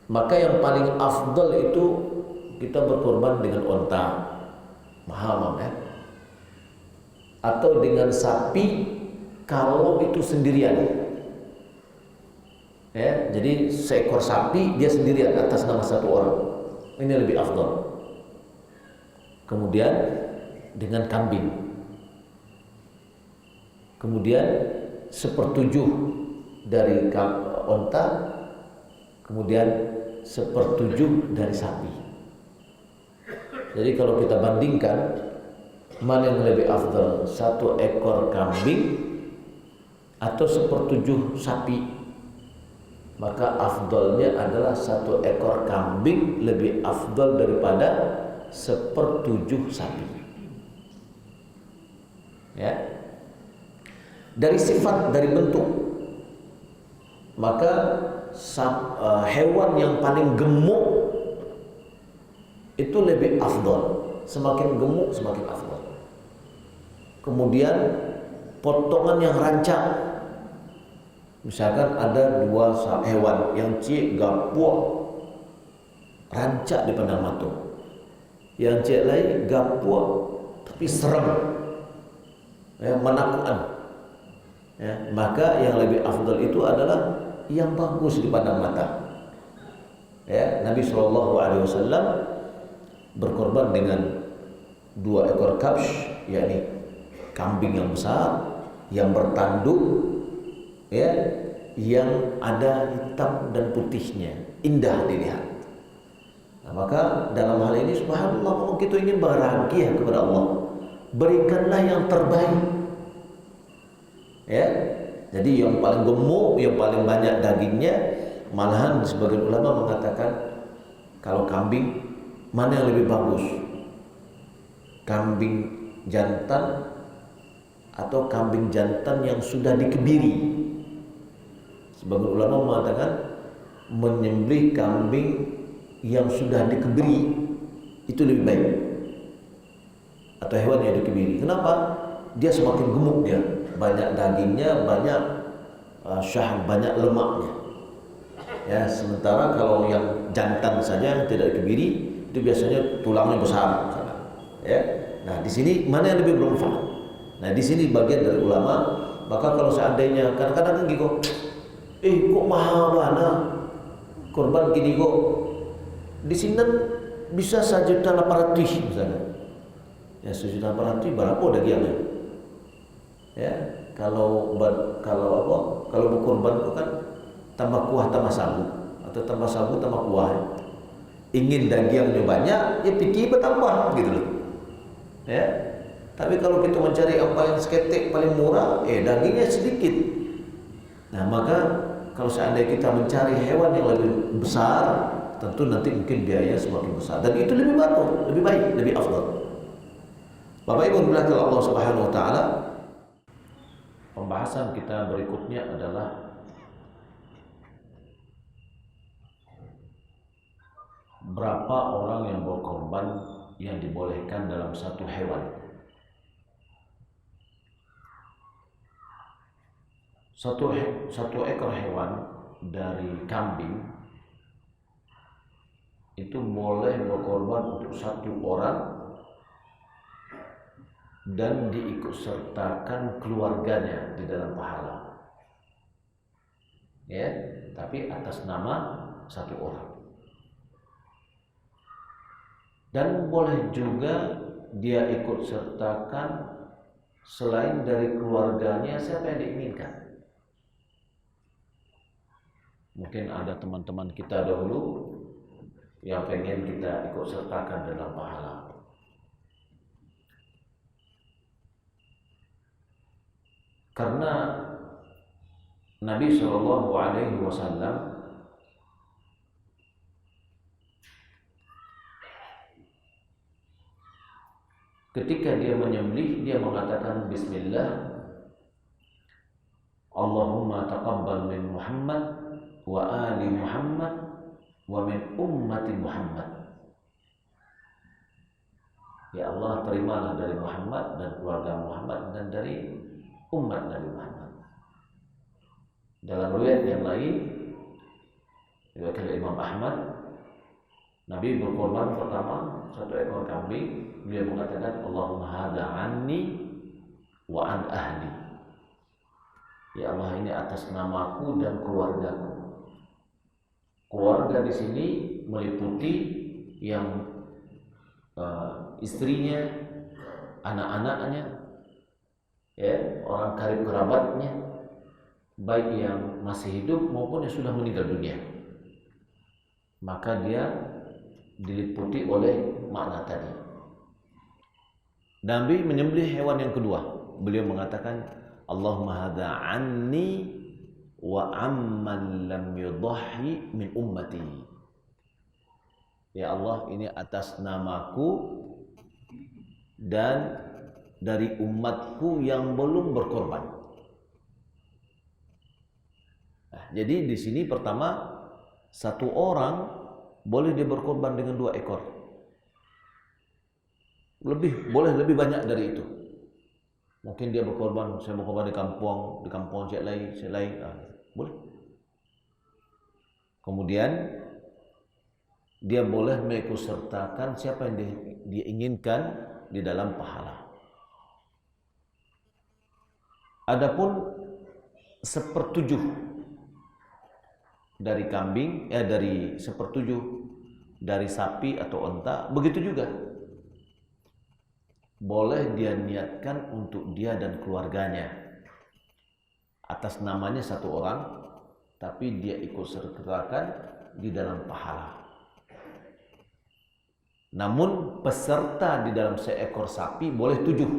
maka yang paling afdal itu kita berkorban dengan onta, mahal, ya. Atau dengan sapi kalau itu sendirian. Ya, jadi seekor sapi dia sendirian atas nama satu orang. Ini lebih afdal. Kemudian dengan kambing. Kemudian 1/7 dari onta, kemudian 1/7 dari sapi. Jadi kalau kita bandingkan mana yang lebih afdal, 1 ekor kambing atau 1/7 sapi, maka afdalnya adalah 1 ekor kambing lebih afdal daripada 1/7 sapi. Ya. Dari sifat, dari bentuk, maka hewan yang paling gemuk itu lebih afdal. Semakin gemuk semakin afdal. Kemudian potongan yang rancak, misalkan ada 2 hewan yang gapuh rancak di pandang mata, yang lain gapuh tapi serem, ya, menakutkan. Ya, maka yang lebih afdal itu adalah yang bagus di pandang mata. Ya, Nabi SAW berkorban dengan 2 ekor kabsh, yakni kambing yang besar, yang bertanduk, ya, yang ada hitam dan putihnya, indah dilihat. Nah, maka dalam hal ini subhanallah, kita ingin bahagia kepada Allah, berikanlah yang terbaik. Ya, jadi yang paling gemuk, yang paling banyak dagingnya, malahan sebagian ulama mengatakan kalau kambing mana yang lebih bagus, kambing jantan atau kambing jantan yang sudah dikebiri. Sebagian ulama mengatakan menyembelih kambing yang sudah dikebiri itu lebih baik, atau hewan yang dikebiri. Kenapa? Dia semakin gemuk, dia banyak dagingnya, banyak banyak lemaknya. Ya, sementara kalau yang jantan saja yang tidak dikebiri itu biasanya tulangnya besar, ya. Nah, di sini mana yang lebih bermanfaat? Nah, di sini bagian dari ulama. Maka kalau seandainya kadang-kadang gitu, kok mahal banget korban gini kok, di sini bisa 1.800.000 misalnya. Ya, 1.800.000 berapa dagingnya? Ya, kalau berkorban itu kan tambah kuah tambah sagu, atau tambah sagu tambah kuah. Ya. Ingin dagingnya banyak, ya pikir bertambah gitu loh. Ya. Tapi kalau kita mencari yang paling seketek, paling murah, dagingnya sedikit. Nah, maka kalau seandainya kita mencari hewan yang lebih besar, tentu nanti mungkin biaya semakin besar, dan itu lebih baik, lebih afdal. Bapak Ibu dimuliakan Allah Subhanahu wa taala, pembahasan kita berikutnya adalah berapa orang yang berkorban yang dibolehkan dalam satu hewan. Satu ekor hewan dari kambing itu boleh berkorban untuk satu orang dan diikutsertakan keluarganya di dalam pahala. Ya, tapi atas nama satu orang. Dan boleh juga dia ikut sertakan selain dari keluarganya siapa yang diinginkan. Mungkin ada teman-teman kita dahulu yang pengen kita ikut sertakan dalam pahala. Karena Nabi SAW ketika dia menyembelih, dia mengatakan Bismillah, Allahumma taqabbal min Muhammad wa ali Muhammad wa min ummati Muhammad. Ya Allah, terimalah dari Muhammad dan keluarga Muhammad dan dari umat Nabi Muhammad. Dalam riwayat yang lain, riwayat Imam Ahmad, Nabi berkorban pertama satu ekor kambing. Beliau mengatakan Allahumma hadza anni wa an ahli. Ya Allah, ini atas namaku dan keluargaku. Keluarga di sini meliputi yang istrinya, anak-anaknya, ya, orang karib kerabatnya, baik yang masih hidup maupun yang sudah meninggal dunia. Maka dia diliputi oleh makna tadi. Nabi menyembelih hewan yang kedua. Beliau mengatakan Allahumma hadza anni wa amman lam yudhhi min ummati. Ya Allah, ini atas namaku dan dari umatku yang belum berkorban. Nah, jadi di sini pertama, satu orang boleh dia berkorban dengan 2 ekor. Boleh lebih banyak dari itu. Mungkin dia berkorban, saya berkorban di kampung saya lain, boleh. Kemudian dia boleh mengikutsertakan siapa yang dia inginkan di dalam pahala. Adapun 1/7 dari kambing, dari 1/7 dari sapi atau unta, begitu juga. Boleh dia niatkan untuk dia dan keluarganya. Atas namanya satu orang, tapi dia ikut sertakan di dalam pahala. Namun peserta di dalam seekor sapi boleh 7,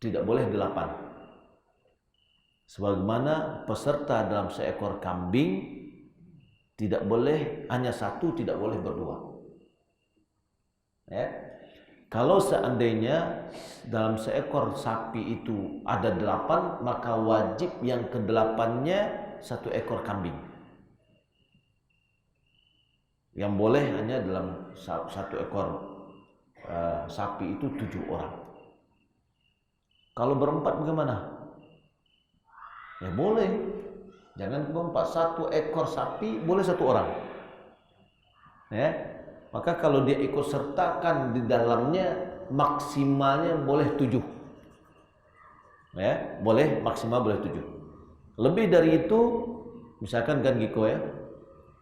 tidak boleh 8. Sebagaimana peserta dalam seekor kambing tidak boleh hanya 1, tidak boleh berdua. Ya. Kalau seandainya dalam seekor sapi itu ada 8, maka wajib yang ke-8-nya 1 ekor kambing. Yang boleh hanya dalam 1 ekor sapi itu 7 orang. Kalau berempat bagaimana? Ya boleh. Jangan berempat. 1 ekor sapi boleh 1 orang. Ya. Maka kalau dia ikut sertakan di dalamnya, maksimalnya boleh 7. Ya, boleh maksimal boleh 7. Lebih dari itu, misalkan kan Giko ya,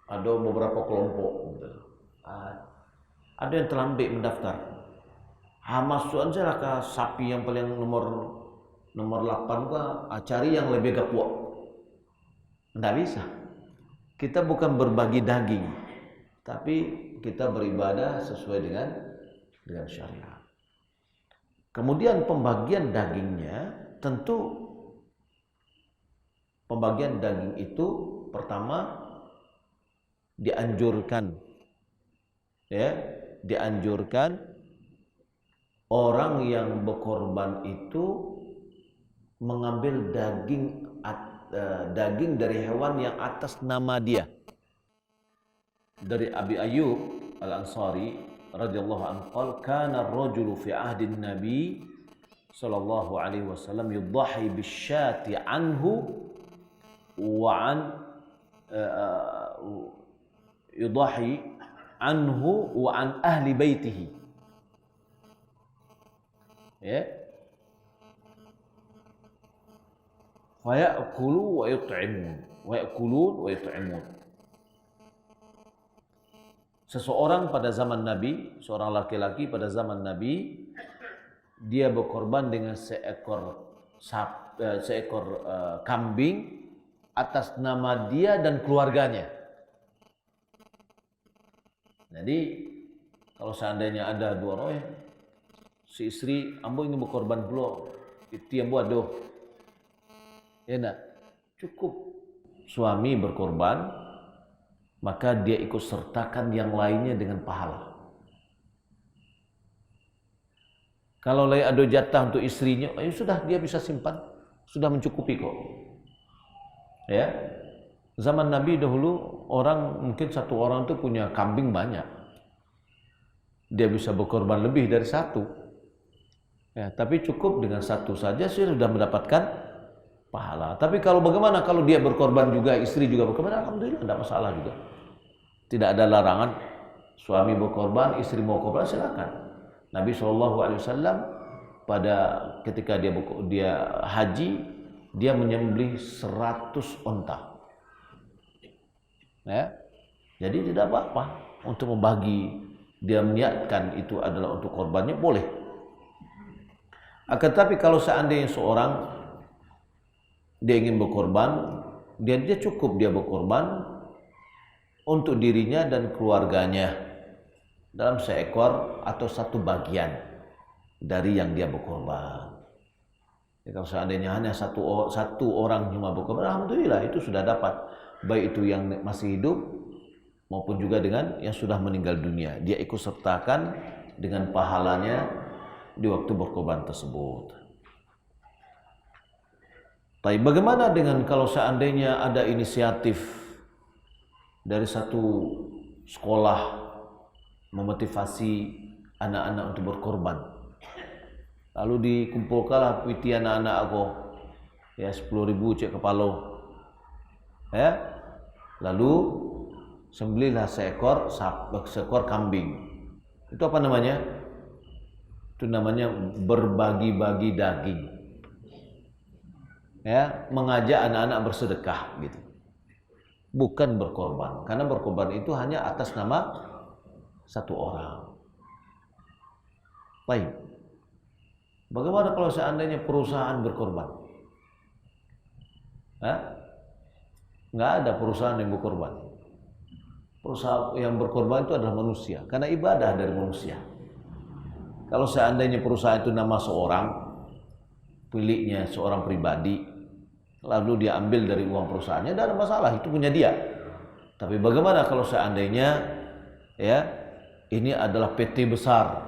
ada beberapa kelompok, ada yang terlambat mendaftar. Masuk aja lah ke sapi yang paling nomor 8 gua, cari yang lebih gapuak. Nggak bisa. Kita bukan berbagi daging, tapi kita beribadah sesuai dengan syariat. Kemudian pembagian dagingnya tentu pembagian daging itu pertama dianjurkan, ya, dianjurkan orang yang berkorban itu mengambil daging dari hewan yang atas nama dia. Dari Abi Ayyub Al-Ansari radhiyallahu anhu qala kana ar-rajulu fi ahdi an-nabi sallallahu alaihi wasallam yudhahi bisyati anhu wa an yudhahi anhu wa an ahli baitihi, ya, fa ya'kulu wa yut'imun. Seseorang pada zaman Nabi, seorang laki-laki pada zaman Nabi, dia berkorban dengan seekor kambing atas nama dia dan keluarganya. Jadi kalau seandainya ada dua orang, si istri ambo ingin berkorban pula, itu yang buat doh, ya nak, cukup suami berkorban, maka dia ikut sertakan yang lainnya dengan pahala. Kalau ada jatah untuk istrinya, sudah dia bisa simpan, sudah mencukupi kok. Ya, zaman Nabi dahulu mungkin satu orang itu punya kambing banyak, dia bisa berkorban lebih dari satu. Ya, tapi cukup dengan satu saja sudah mendapatkan pahala. Tapi kalau bagaimana kalau dia berkorban juga, istri juga berkorban, alhamdulillah tidak masalah juga. Tidak ada larangan, suami berkorban, istri mau korban, silakan. Nabi SAW ketika dia haji, dia menyembelih 100 onta. Ya, jadi tidak apa-apa untuk membagi. Dia meniatkan itu adalah untuk korbannya, boleh. Akan tetapi kalau seandainya seorang dia ingin berkorban, dia cukup dia berkorban untuk dirinya dan keluarganya dalam seekor atau satu bagian dari yang dia berkorban. Ya, kalau seandainya hanya satu orang cuma berkorban, alhamdulillah itu sudah dapat, baik itu yang masih hidup maupun juga dengan yang sudah meninggal dunia. Dia ikut sertakan dengan pahalanya di waktu berkorban tersebut. Tapi bagaimana dengan kalau seandainya ada inisiatif dari satu sekolah memotivasi anak-anak untuk berkorban, lalu dikumpulkanlah piti anak-anak aku, ya 10.000 cek kepala, ya, lalu sembelihlah seekor kambing. Itu apa namanya? Itu namanya berbagi-bagi daging, ya, mengajak anak-anak bersedekah gitu. Bukan berkorban, karena berkorban itu hanya atas nama satu orang. Baik. Bagaimana kalau seandainya perusahaan berkorban? Nggak ada perusahaan yang berkorban. Perusahaan yang berkorban itu adalah manusia, karena ibadah dari manusia. Kalau seandainya perusahaan itu nama seorang, miliknya seorang pribadi, lalu dia ambil dari uang perusahaannya, tidak ada masalah, itu punya dia. Tapi bagaimana kalau seandainya, ya, ini adalah PT besar,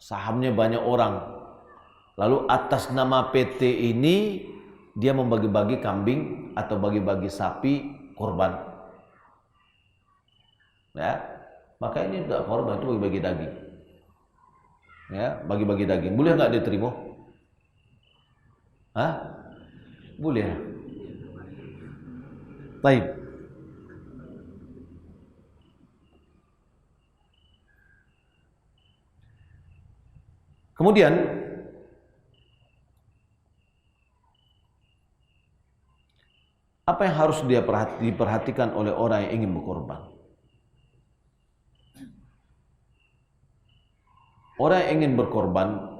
sahamnya banyak orang, lalu atas nama PT ini dia membagi-bagi kambing atau bagi-bagi sapi korban, ya, maka ini tidak korban, itu bagi-bagi daging, ya, bagi-bagi daging. Boleh nggak diterima? Boleh. Baik. Kemudian apa yang harus diperhatikan oleh orang yang ingin berkorban? Orang yang ingin berkorban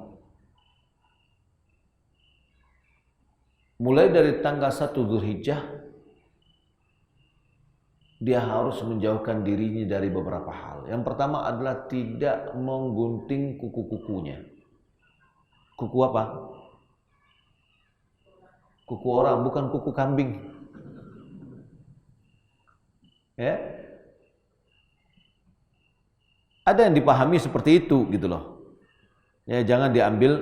mulai dari tanggal 1 Dzulhijjah, dia harus menjauhkan dirinya dari beberapa hal. Yang pertama adalah tidak menggunting kuku-kukunya. Kuku apa? kuku orang, bukan kuku kambing. Ya. Ada yang dipahami seperti itu gitu loh. Ya, jangan diambil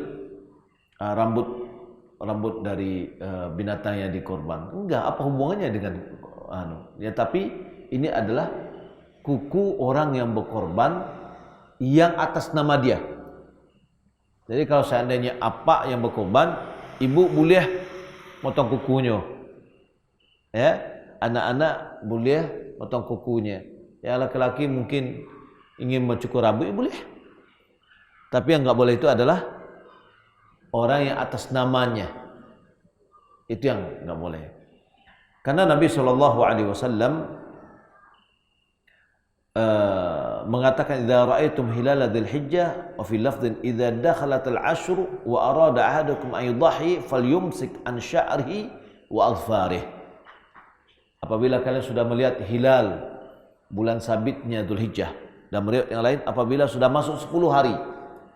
rambut dari binatang yang dikorban. Enggak, apa hubungannya dengan ya, tapi ini adalah kuku orang yang berkorban yang atas nama dia. Jadi kalau seandainya apa yang berkorban, ibu boleh potong kukunya. Ya, anak-anak boleh potong kukunya. Ya, laki-laki mungkin ingin mencukur rambut, boleh. Tapi yang enggak boleh itu adalah orang yang atas namanya. Itu yang enggak boleh. Karena Nabi SAW mengatakan idza ra'aitum hilal dzil hijjah wa fi lafdhin idza dakhalat al-'ashr wa arada ahadukum an yudhi falyumsik an sya'rihi wa adfarih. Apabila kalian sudah melihat hilal bulan sabitnya Dzulhijjah, dan meriwayat yang lain apabila sudah masuk 10 hari,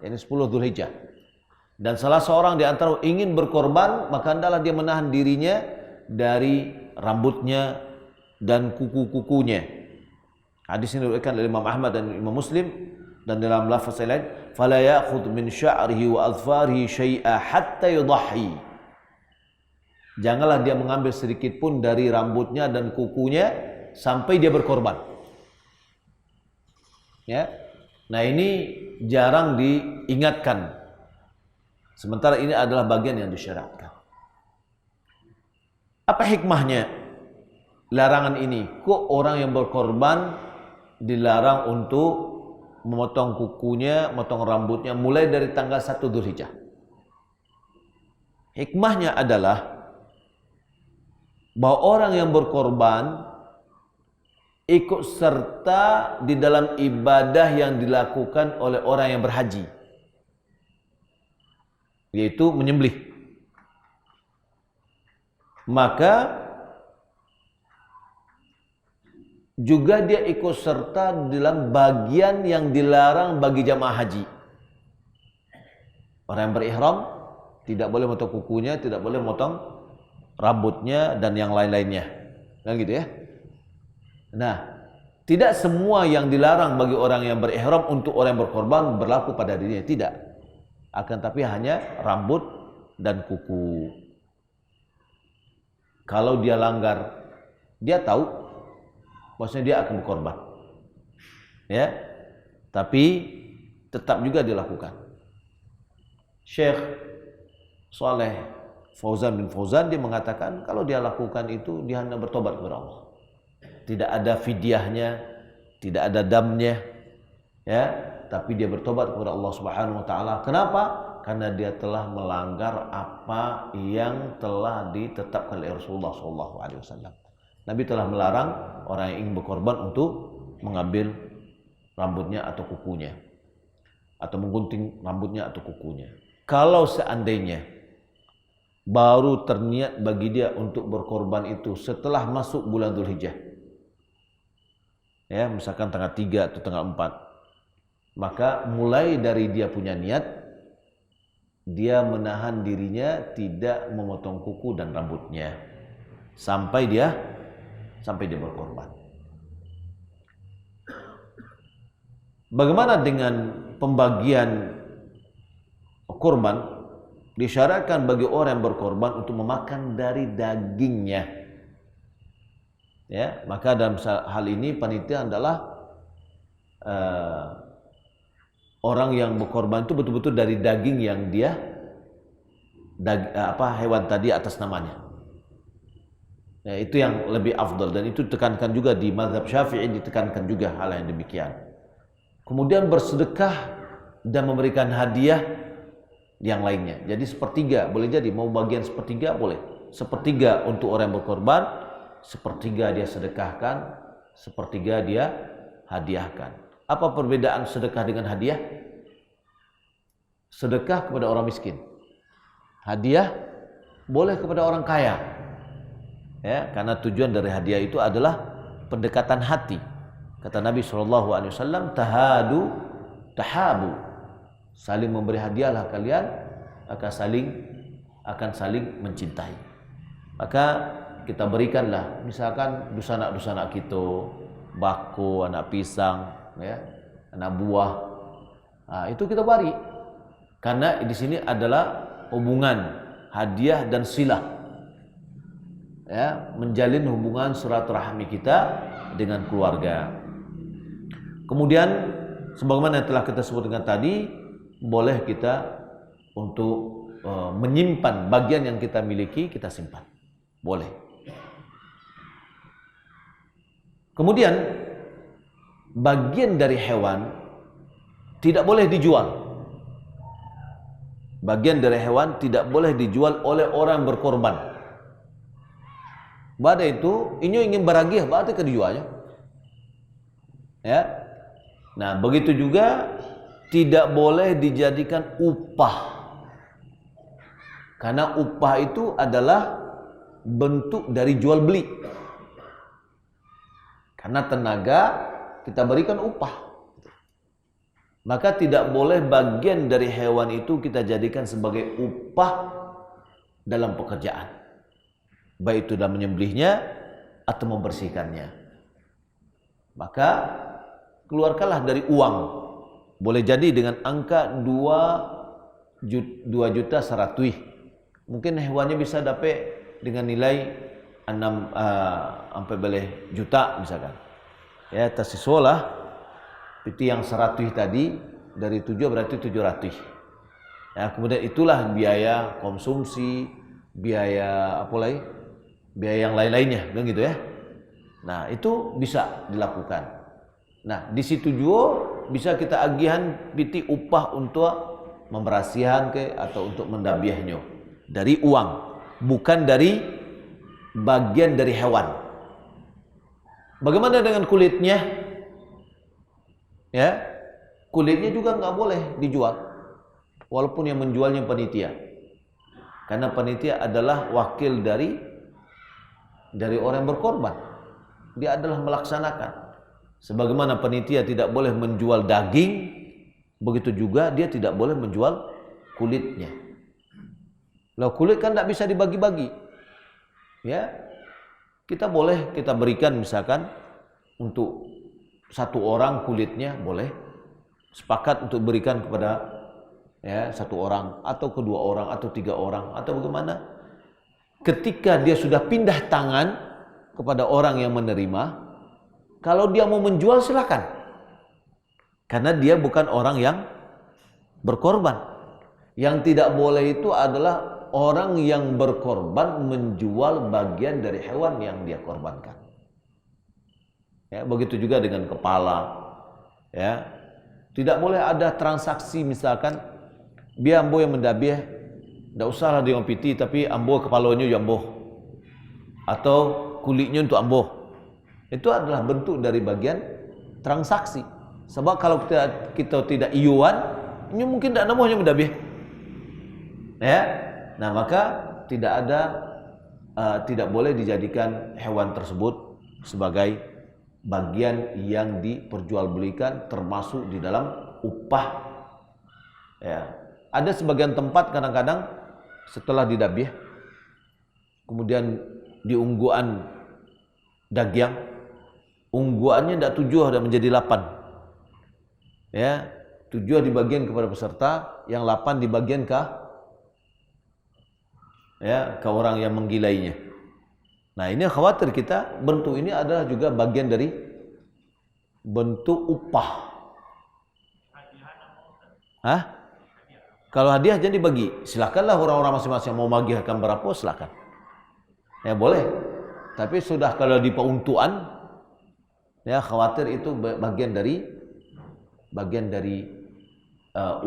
yakni 10 Dzulhijjah, dan salah seorang di antara ingin berkorban, maka hendaklah dia menahan dirinya dari rambutnya dan kuku-kukunya. Hadis ini diriwayatkan oleh Imam Ahmad dan Imam Muslim, dan dalam lafaz lain, "Fala ya'khudh min sya'rihi wa adfarihi syai'a hatta yudhi." Janganlah dia mengambil sedikit pun dari rambutnya dan kukunya sampai dia berkorban. Ya. Nah, ini jarang diingatkan. Sementara ini adalah bagian yang disyariatkan. Apa hikmahnya larangan ini? Kok orang yang berkorban dilarang untuk memotong kukunya, memotong rambutnya mulai dari tanggal 1 Dzulhijjah? Hikmahnya adalah bahwa orang yang berkorban ikut serta di dalam ibadah yang dilakukan oleh orang yang berhaji, yaitu menyembelih. Maka juga dia ikut serta dalam bagian yang dilarang bagi jamaah haji. Orang yang berihram tidak boleh motong kukunya, tidak boleh motong rambutnya dan yang lain-lainnya. Kan gitu ya. Nah, tidak semua yang dilarang bagi orang yang berihram untuk orang yang berkorban berlaku pada dirinya, tidak. Akan tapi hanya rambut dan kuku. Kalau dia langgar, dia tahu maksudnya dia akan berkorban. Ya. Tapi tetap juga dilakukan. Syekh Saleh Fauzan bin Fauzan dia mengatakan kalau dia lakukan itu dia hendak bertobat kepada Allah. Tidak ada fidyahnya, tidak ada damnya, ya, tapi dia bertobat kepada Allah Subhanahu wa taala. Kenapa? Karena dia telah melanggar apa yang telah ditetapkan oleh Rasulullah SAW. Nabi telah melarang orang yang ingin berkorban untuk mengambil rambutnya atau kukunya, atau menggunting rambutnya atau kukunya. Kalau seandainya baru terniat bagi dia untuk berkorban itu setelah masuk bulan Dzulhijjah, ya, misalkan tanggal 3 atau tanggal 4, maka mulai dari dia punya niat, dia menahan dirinya tidak memotong kuku dan rambutnya sampai dia berkorban. Bagaimana dengan pembagian korban? Disyaratkan bagi orang yang berkorban untuk memakan dari dagingnya. Ya, maka dalam hal ini panitia adalah orang yang berkorban itu betul-betul dari daging yang dia hewan tadi atas namanya. Ya, itu yang lebih afdal, dan itu ditekankan juga di mazhab Syafi'i, ditekankan juga hal yang demikian. Kemudian bersedekah dan memberikan hadiah yang lainnya. Jadi sepertiga boleh, jadi mau bagian sepertiga boleh. Sepertiga untuk orang yang berkorban, sepertiga dia sedekahkan, sepertiga dia hadiahkan. Apa perbedaan sedekah dengan hadiah? Sedekah kepada orang miskin, hadiah boleh kepada orang kaya. Ya, karena tujuan dari hadiah itu adalah pendekatan hati. Kata Nabi SAW, tahadu tahabu, saling memberi hadiahlah kalian akan saling mencintai. maka kita berikanlah misalkan dusanak-dusanak kita, bako, anak pisang, ya, anak buah. Nah, itu kita beri. Karena di sini adalah hubungan hadiah dan silah. Ya, menjalin hubungan silaturahmi kita dengan keluarga. Kemudian sebagaimana yang telah kita sebutkan tadi, boleh kita untuk menyimpan bagian yang kita miliki, kita simpan. Boleh. Kemudian bagian dari hewan tidak boleh dijual. Bagian dari hewan tidak boleh dijual oleh orang berkorban. Pada itu, inyo ingin beragiah, berarti ke dijualnya. Ya. Nah, begitu juga tidak boleh dijadikan upah. Karena upah itu adalah bentuk dari jual beli. Karena tenaga kita berikan upah. Maka tidak boleh bagian dari hewan itu kita jadikan sebagai upah dalam pekerjaan. Baik itu dalam menyembelihnya atau membersihkannya. Maka keluarkanlah dari uang. Boleh jadi dengan angka 2.100.000. Mungkin hewannya bisa dapat dengan nilai 6 sampai boleh juta misalkan. Ya, tersisulah piti yang 100 tadi dari 7 berarti 700. Ya, kemudian itulah biaya konsumsi, biaya apa lagi? Biaya yang lain-lainnya, kan gitu ya. Nah, itu bisa dilakukan. Nah, di situ juga bisa kita agihan piti upah untuk memberasihan ke atau untuk mendabiahnya dari uang, bukan dari bagian dari hewan. Bagaimana dengan kulitnya? Ya, kulitnya juga nggak boleh dijual, walaupun yang menjualnya panitia, karena panitia adalah wakil dari orang yang berkorban. Dia adalah melaksanakan. Sebagaimana panitia tidak boleh menjual daging, begitu juga dia tidak boleh menjual kulitnya. Lah kulit kan tidak bisa dibagi-bagi. Ya, kita boleh kita berikan misalkan untuk satu orang kulitnya boleh, sepakat untuk berikan kepada ya satu orang atau kedua orang atau 3 orang atau bagaimana. Ketika dia sudah pindah tangan kepada orang yang menerima, kalau dia mau menjual silakan. Karena dia bukan orang yang berkorban. Yang tidak boleh itu adalah orang yang berkorban menjual bagian dari hewan yang dia korbankan. Ya, begitu juga dengan kepala. Ya. Tidak boleh ada transaksi misalkan biar ambo yang mendabiah, tidak usahlah dia piti tapi ambo kepalanya yang ambo atau kulitnya untuk ambo. Itu adalah bentuk dari bagian transaksi. Sebab kalau kita tidak iuan, ini mungkin tidak namanya mendabiah. Ya. Nah, maka tidak boleh dijadikan hewan tersebut sebagai bagian yang diperjualbelikan termasuk di dalam upah. Ya. Ada sebagian tempat kadang-kadang setelah didabiah kemudian di ungguan daging, ungguannya tidak 7 dan menjadi 8. Ya, 7 dibagian kepada peserta, yang 8 dibagian ke orang yang menggilainya. Nah, ini khawatir kita bentuk ini adalah juga bagian dari bentuk upah. Hah? Kalau hadiah jadi bagi, silakanlah orang-orang masing-masing mau bagi-bagikan berapa silakan. Ya boleh. Tapi sudah kalau di peuntuan, ya khawatir itu bagian dari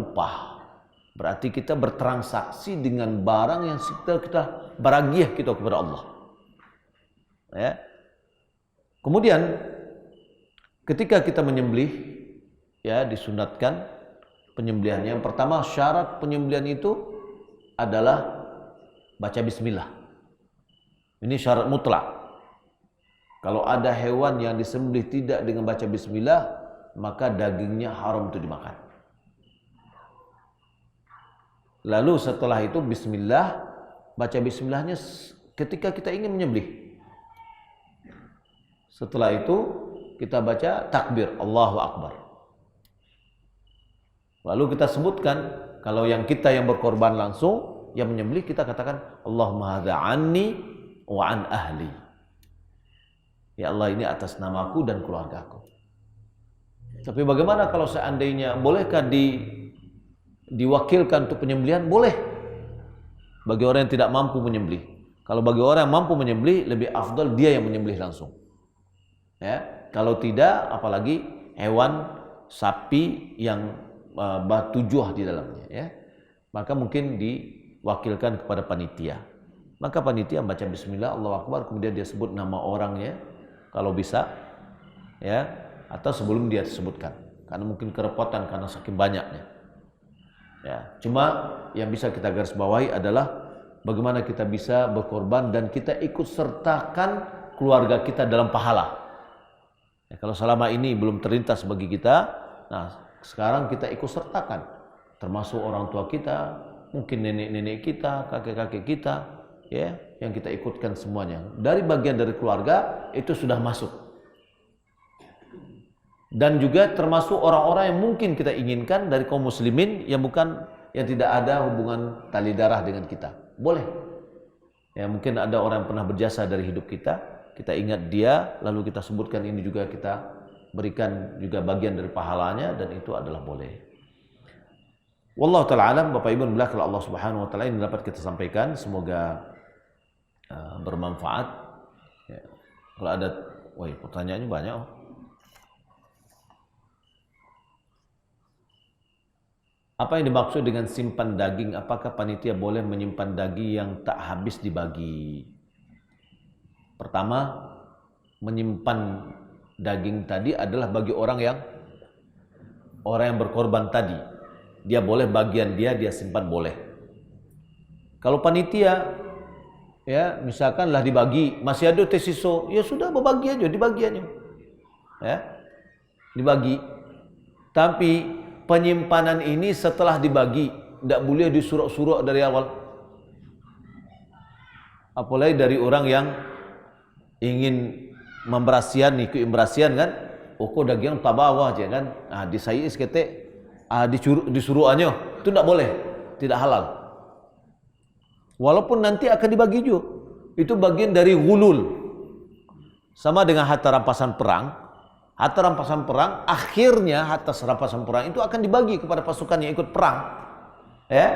upah. Berarti kita bertransaksi dengan barang yang kita beragiah kita kepada Allah. Ya. Kemudian ketika kita menyembelih, ya disunatkan penyembelihan. Yang pertama syarat penyembelihan itu adalah baca bismillah. Ini syarat mutlak. Kalau ada hewan yang disembelih tidak dengan baca bismillah, maka dagingnya haram untuk dimakan. Lalu setelah itu bismillah, baca bismillahnya ketika kita ingin menyembelih. Setelah itu kita baca takbir, Allahu Akbar. Lalu kita sebutkan, kalau yang kita yang berkorban langsung, yang menyembelih, kita katakan Allahumma hadza anni wa an ahli. Ya Allah, ini atas namaku dan keluargaku. Tapi bagaimana kalau seandainya, bolehkah diwakilkan untuk penyembelihan? Boleh. Bagi orang yang tidak mampu menyembelih. Kalau bagi orang yang mampu menyembelih, lebih afdal dia yang menyembelih langsung. Ya, kalau tidak, apalagi hewan sapi yang batujuh di dalamnya, ya, maka mungkin diwakilkan kepada panitia. Maka panitia baca Bismillah, Allahu Akbar, kemudian dia sebut nama orangnya, kalau bisa, ya, atau sebelum dia sebutkan, karena mungkin kerepotan karena saking banyaknya. Ya, cuma yang bisa kita garis bawahi adalah bagaimana kita bisa berkorban dan kita ikut sertakan keluarga kita dalam pahala. Ya, kalau selama ini belum terlintas bagi kita, nah sekarang kita ikut sertakan, termasuk orang tua kita, mungkin nenek-nenek kita, kakek-kakek kita, ya, yang kita ikutkan semuanya. Dari bagian dari keluarga itu sudah masuk. Dan juga termasuk orang-orang yang mungkin kita inginkan dari kaum muslimin yang tidak ada hubungan tali darah dengan kita. Boleh. Ya, mungkin ada orang yang pernah berjasa dari hidup kita ingat dia, lalu kita sebutkan ini juga kita berikan juga bagian dari pahalanya, dan itu adalah boleh. Wallahu ta'ala alam. Bapak Ibu bila Allah Subhanahu wa taala, ini dapat kita sampaikan, semoga bermanfaat. Ya. Kalau ada pertanyaannya banyak. Apa yang dimaksud dengan simpan daging? Apakah panitia boleh menyimpan daging yang tak habis dibagi? Pertama, menyimpan daging tadi adalah bagi orang yang berkorban tadi. Dia boleh, bagian dia simpan boleh. Kalau panitia, ya, misalkanlah dibagi, masih ada tesiso, ya sudah, berbagi aja, dibagi aja. Ya. Dibagi. Tapi penyimpanan ini setelah dibagi, tidak boleh disuruh-suruh dari awal. Apalagi dari orang yang ingin memberasian, ikut memberasian kan, kok daging tak bawah aja kan, disayis kete, disuruh aja, itu tidak boleh, tidak halal. Walaupun nanti akan dibagi juga, itu bagian dari ghulul. Sama dengan harta rampasan perang. Harta rampasan perang, akhirnya harta rampasan perang itu akan dibagi kepada pasukan yang ikut perang. Ya,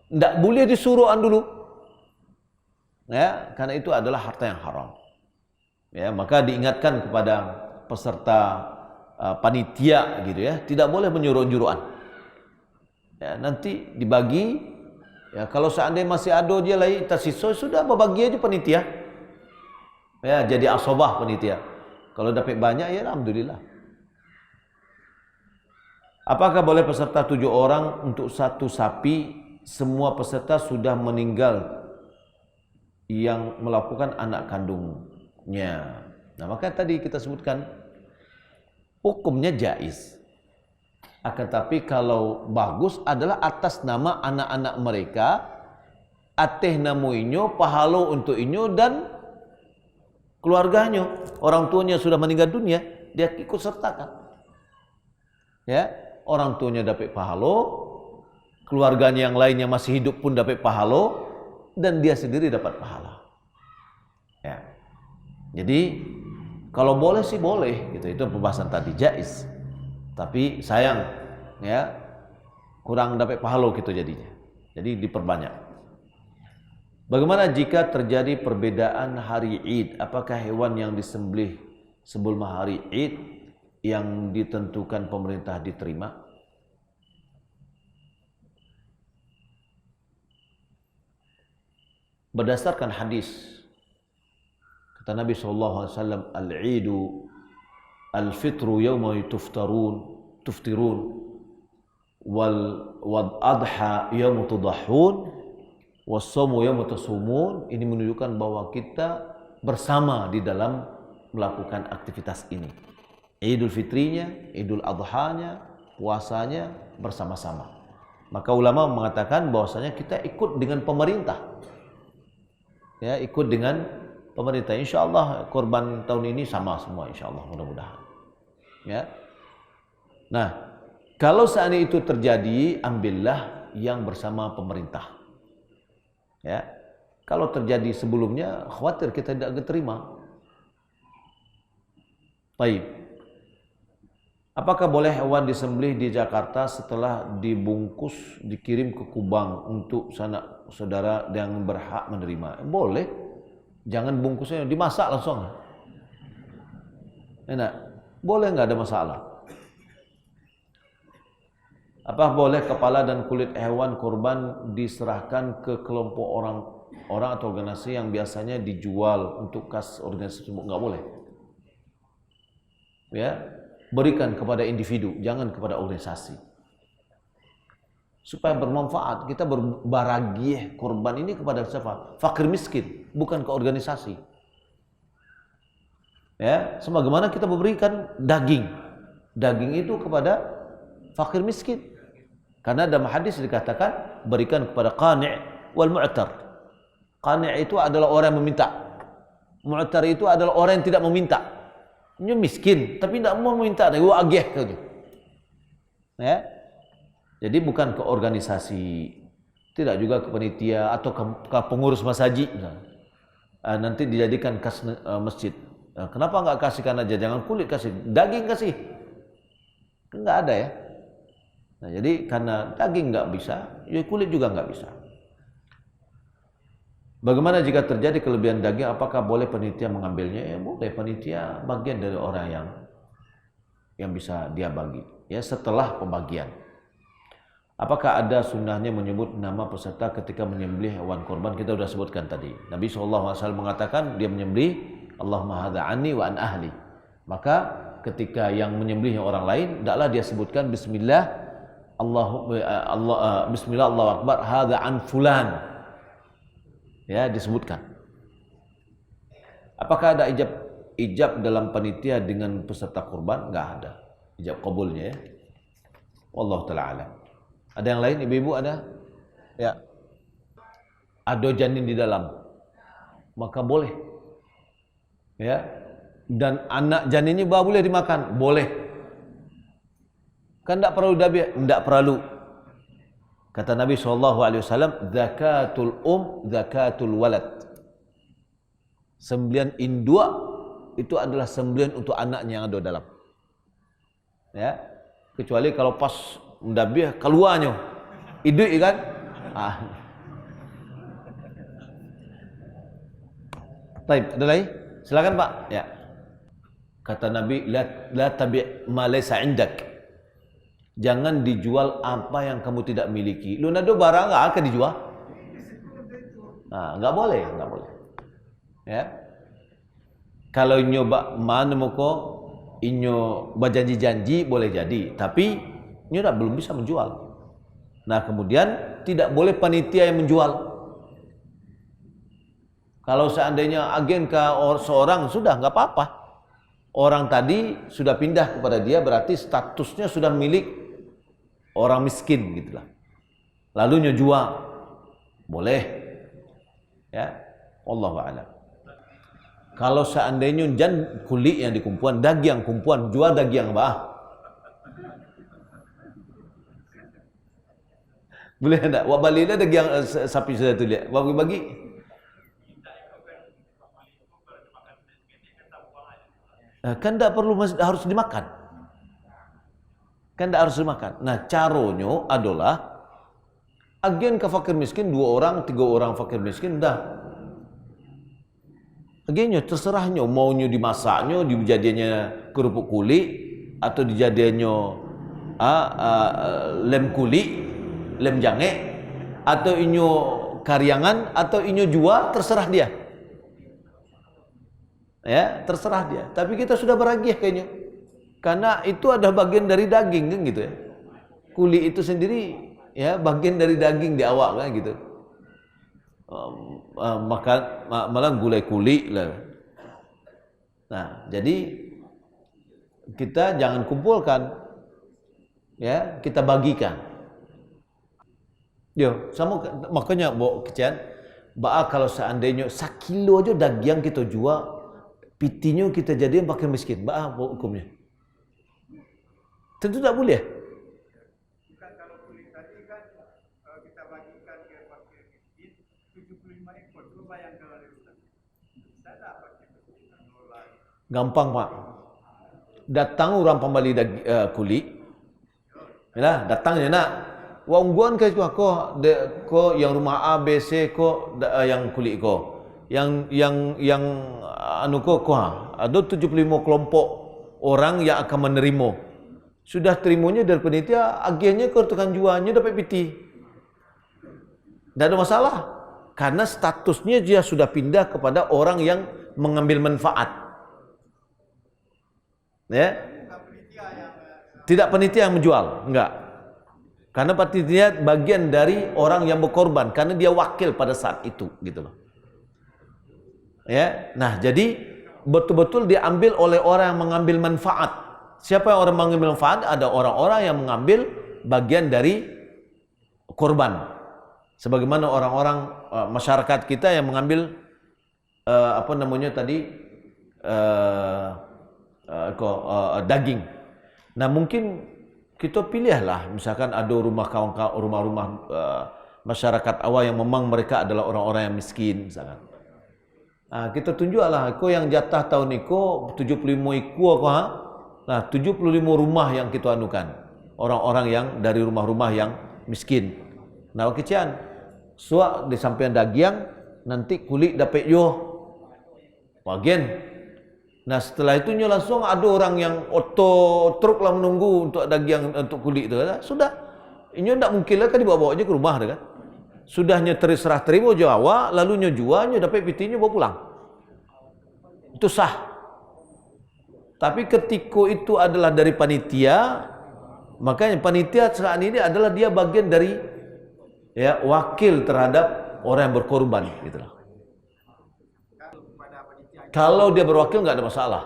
tidak boleh disuruhan dulu. Ya, karena itu adalah harta yang haram. Ya, maka diingatkan kepada peserta panitia gitu ya, tidak boleh menyuruh-nyuruhan. Ya, nanti dibagi. Ya, kalau seandainya masih ada dia lagi tersisa, sudah berbagi aja panitia. Ya, jadi asobah panitia. Kalau dapat banyak, ya alhamdulillah. Apakah boleh peserta 7 orang untuk satu sapi? Semua peserta sudah meninggal yang melakukan anak kandungnya. Nah, maka tadi kita sebutkan hukumnya jaiz. Akan tapi kalau bagus adalah atas nama anak-anak mereka, ateh namu inyo, pahalo untuk inyo, dan keluarganya, orang tuanya sudah meninggal dunia, dia ikut sertakan. Ya, orang tuanya dapat pahala, keluarganya yang lainnya masih hidup pun dapat pahala, dan dia sendiri dapat pahala. Ya. Jadi kalau boleh sih boleh, gitu. Itu pembahasan tadi jaiz. Tapi sayang, ya, kurang dapat pahala gitu jadinya. Jadi diperbanyak. Bagaimana jika terjadi perbedaan hari Id? Apakah hewan yang disembelih sebelum hari Id yang ditentukan pemerintah diterima? Berdasarkan hadis, kata Nabi SAW, al-Idu al-fitru yawma tuftirun wal adha yawma tudahun wassomu yawma tasumun. Ini menunjukkan bahwa kita bersama di dalam melakukan aktivitas ini. Idul Fitrinya, Idul Adhanya, puasanya bersama-sama. Maka ulama mengatakan bahwasanya kita ikut dengan pemerintah. ya ikut dengan pemerintah. Insyaallah kurban tahun ini sama semua insyaallah, mudah-mudahan. Ya. Nah, kalau seandainya itu terjadi, ambillah yang bersama pemerintah. Ya. Kalau terjadi sebelumnya, khawatir kita tidak terima. Baik. Apakah boleh hewan disembelih di Jakarta setelah dibungkus dikirim ke Kubang untuk sanak saudara yang berhak menerima? Boleh. Jangan bungkusnya dimasak langsung. Enak. Boleh, nggak ada masalah. Apa boleh kepala dan kulit hewan kurban diserahkan ke kelompok orang atau organisasi yang biasanya dijual untuk kas organisasi tersebut? Nggak boleh. Ya, berikan kepada individu, jangan kepada organisasi. Supaya bermanfaat, kita berbaragieh kurban ini kepada siapa? Fakir miskin, bukan ke organisasi. Ya, sebagaimana kita memberikan daging. Daging itu kepada fakir miskin. Karena dalam hadis dikatakan berikan kepada qani' wal mu'tar. Qani' itu adalah orang yang meminta. Mu'tar itu adalah orang yang tidak meminta. Ini miskin, tapi tidak mau meminta, dia agih ke. Ya. Jadi bukan ke organisasi, tidak juga ke panitia atau ke pengurus masjid. Nanti dijadikan kas masjid. Kenapa nggak kasihkan aja? Jangan kulit kasih, daging kasih. Nggak ada ya. Nah, jadi karena daging nggak bisa, ya kulit juga nggak bisa. Bagaimana jika terjadi kelebihan daging? Apakah boleh panitia mengambilnya? Ya boleh, panitia bagian dari orang yang bisa dia bagi. Ya setelah pembagian. Apakah ada sunnahnya menyebut nama peserta ketika menyembelih hewan korban? Kita sudah sebutkan tadi. Nabi SAW mengatakan dia menyembelih Allahumma hadza anni wa an ahli. Maka ketika yang menyembelihnya orang lain, hendaklah dia sebutkan Bismillah Bismillah Allahu Akbar hadza an fulan. Ya, disebutkan. Apakah ada ijab dalam panitia dengan peserta kurban? Enggak ada. Ijab qabulnya ya. Wallahu taala alam. Ada yang lain, ibu-ibu ada? Ya. Ada janin di dalam. Maka boleh. Ya. Dan anak janinnya boleh dimakan? Boleh. Kan enggak perlu dabih? Enggak perlu. Kata Nabi SAW, zakatul zakatul walad. Sembelian indua itu adalah sembelian untuk anaknya yang ada dalam. Ya, kecuali kalau pas mendabih keluarnya, hidup kan? Baik, ada lagi? Silakan Pak. Ya. Kata Nabi, la tabi' ma laysa 'indak. Jangan dijual apa yang kamu tidak miliki. Lu nado barang nggak akan dijual. Nah, nggak boleh. Ya. Kalau nyoba mana moko inyo berjanji-janji boleh jadi, tapi inyo belum bisa menjual. Nah, kemudian tidak boleh panitia yang menjual. Kalau seandainya agen ke seorang sudah nggak apa-apa. Orang tadi sudah pindah kepada dia, berarti statusnya sudah milik orang miskin gitulah. Lalu nyojual boleh. Ya, wallahu a'lam. Kalau seandainya jan kulit yang dikumpulan, daging yang kumpulan, jual daging yang bah. Boleh enggak? Wa balila daging sapi sudah tu lihat. Bagi-bagi. Kan enggak perlu harus dimakan. Kan tidak harus dimakan. Nah, caranya adalah agen ke fakir miskin 2 orang, 3 orang fakir miskin dah. Agennya terserahnya maunya dimasaknya, dijadiannya kerupuk kulit atau dijadiannya lem kulit, lem jange atau inyo karyangan atau inyo jual, terserah dia. Ya, terserah dia. Tapi kita sudah beragih kayaknya. Karena itu ada bagian dari daging kan gitu ya. Kulit itu sendiri ya bagian dari daging di awak kan gitu. Makan malah gulai kulit lah. Nah, jadi kita jangan kumpulkan. Ya, kita bagikan. Yo, sama makanya bawa kecian Kalau seandainya sakilo aja daging kita jual, pitinya kita jadikan pakai miskin, apa hukumnya? Tentu tak boleh. Bukan kalau kulit tadi kan kita bagikan ke fakir miskin 75 ekor, coba yang kalau Ustaz. Bisa dapat gampang Pak. Datang orang pembeli kulit, ya datangnya nak. Wangguan ke ko yang rumah A B C ko yang kulit ko yang anu ko ada 75 kelompok orang yang akan menerima. Sudah terimanya dari panitia, akhirnya ke tukang jualnya dapat piti. Tidak ada masalah karena statusnya dia sudah pindah kepada orang yang mengambil manfaat. Ya. Tidak panitia yang menjual, enggak. Karena panitia bagian dari orang yang berkorban karena dia wakil pada saat itu, gitu loh. Ya. Nah, jadi betul-betul diambil oleh orang yang mengambil manfaat. Siapa yang orang mengambil manfaat? Ada orang-orang yang mengambil bagian dari korban. Sebagaimana orang-orang masyarakat kita yang mengambil daging. Nah, mungkin kita pilihlah, misalkan ada rumah-rumah masyarakat awal yang memang mereka adalah orang-orang yang miskin, misalkan. Nah, kita tunjuklah, yang jatah tahun itu 75 Nah, 75 rumah yang kita anukan. Orang-orang yang dari rumah-rumah yang miskin. Nah, kecian. Suak di samping daging, nanti kulit dapat bagian. Nah, setelah itu langsung ada orang yang truk lah menunggu untuk daging, untuk kulit itu. Sudah. Ini tidak mungkin lah kan dibawa aja ke rumah kan. Sudahnya terserah terima Jawa, lalu jualnya dapat pitinya bawa pulang. Itu sah. Tapi ketika itu adalah dari panitia, makanya panitia saat ini adalah dia bagian dari wakil terhadap orang yang berkorban, gitulah. Kalau dia berwakil nggak ada masalah,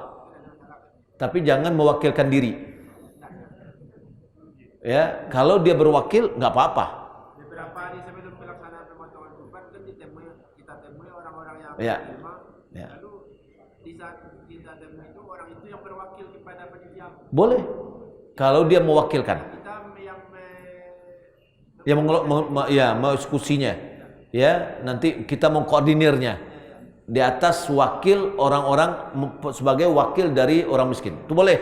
tapi jangan mewakilkan diri. Ya, kalau dia berwakil nggak apa-apa. Beberapa hari sebelum pelaksanaan pemotongan kurban kan kita temui orang-orang yang menerima. Lalu di saat kita temui itu orang itu yang berwakil kepada panitia. Boleh, kalau dia mewakilkan. Kita yang mengeksekusinya. Ya, nanti kita mengkoordinirnya. Di atas wakil orang-orang sebagai wakil dari orang miskin. Itu boleh.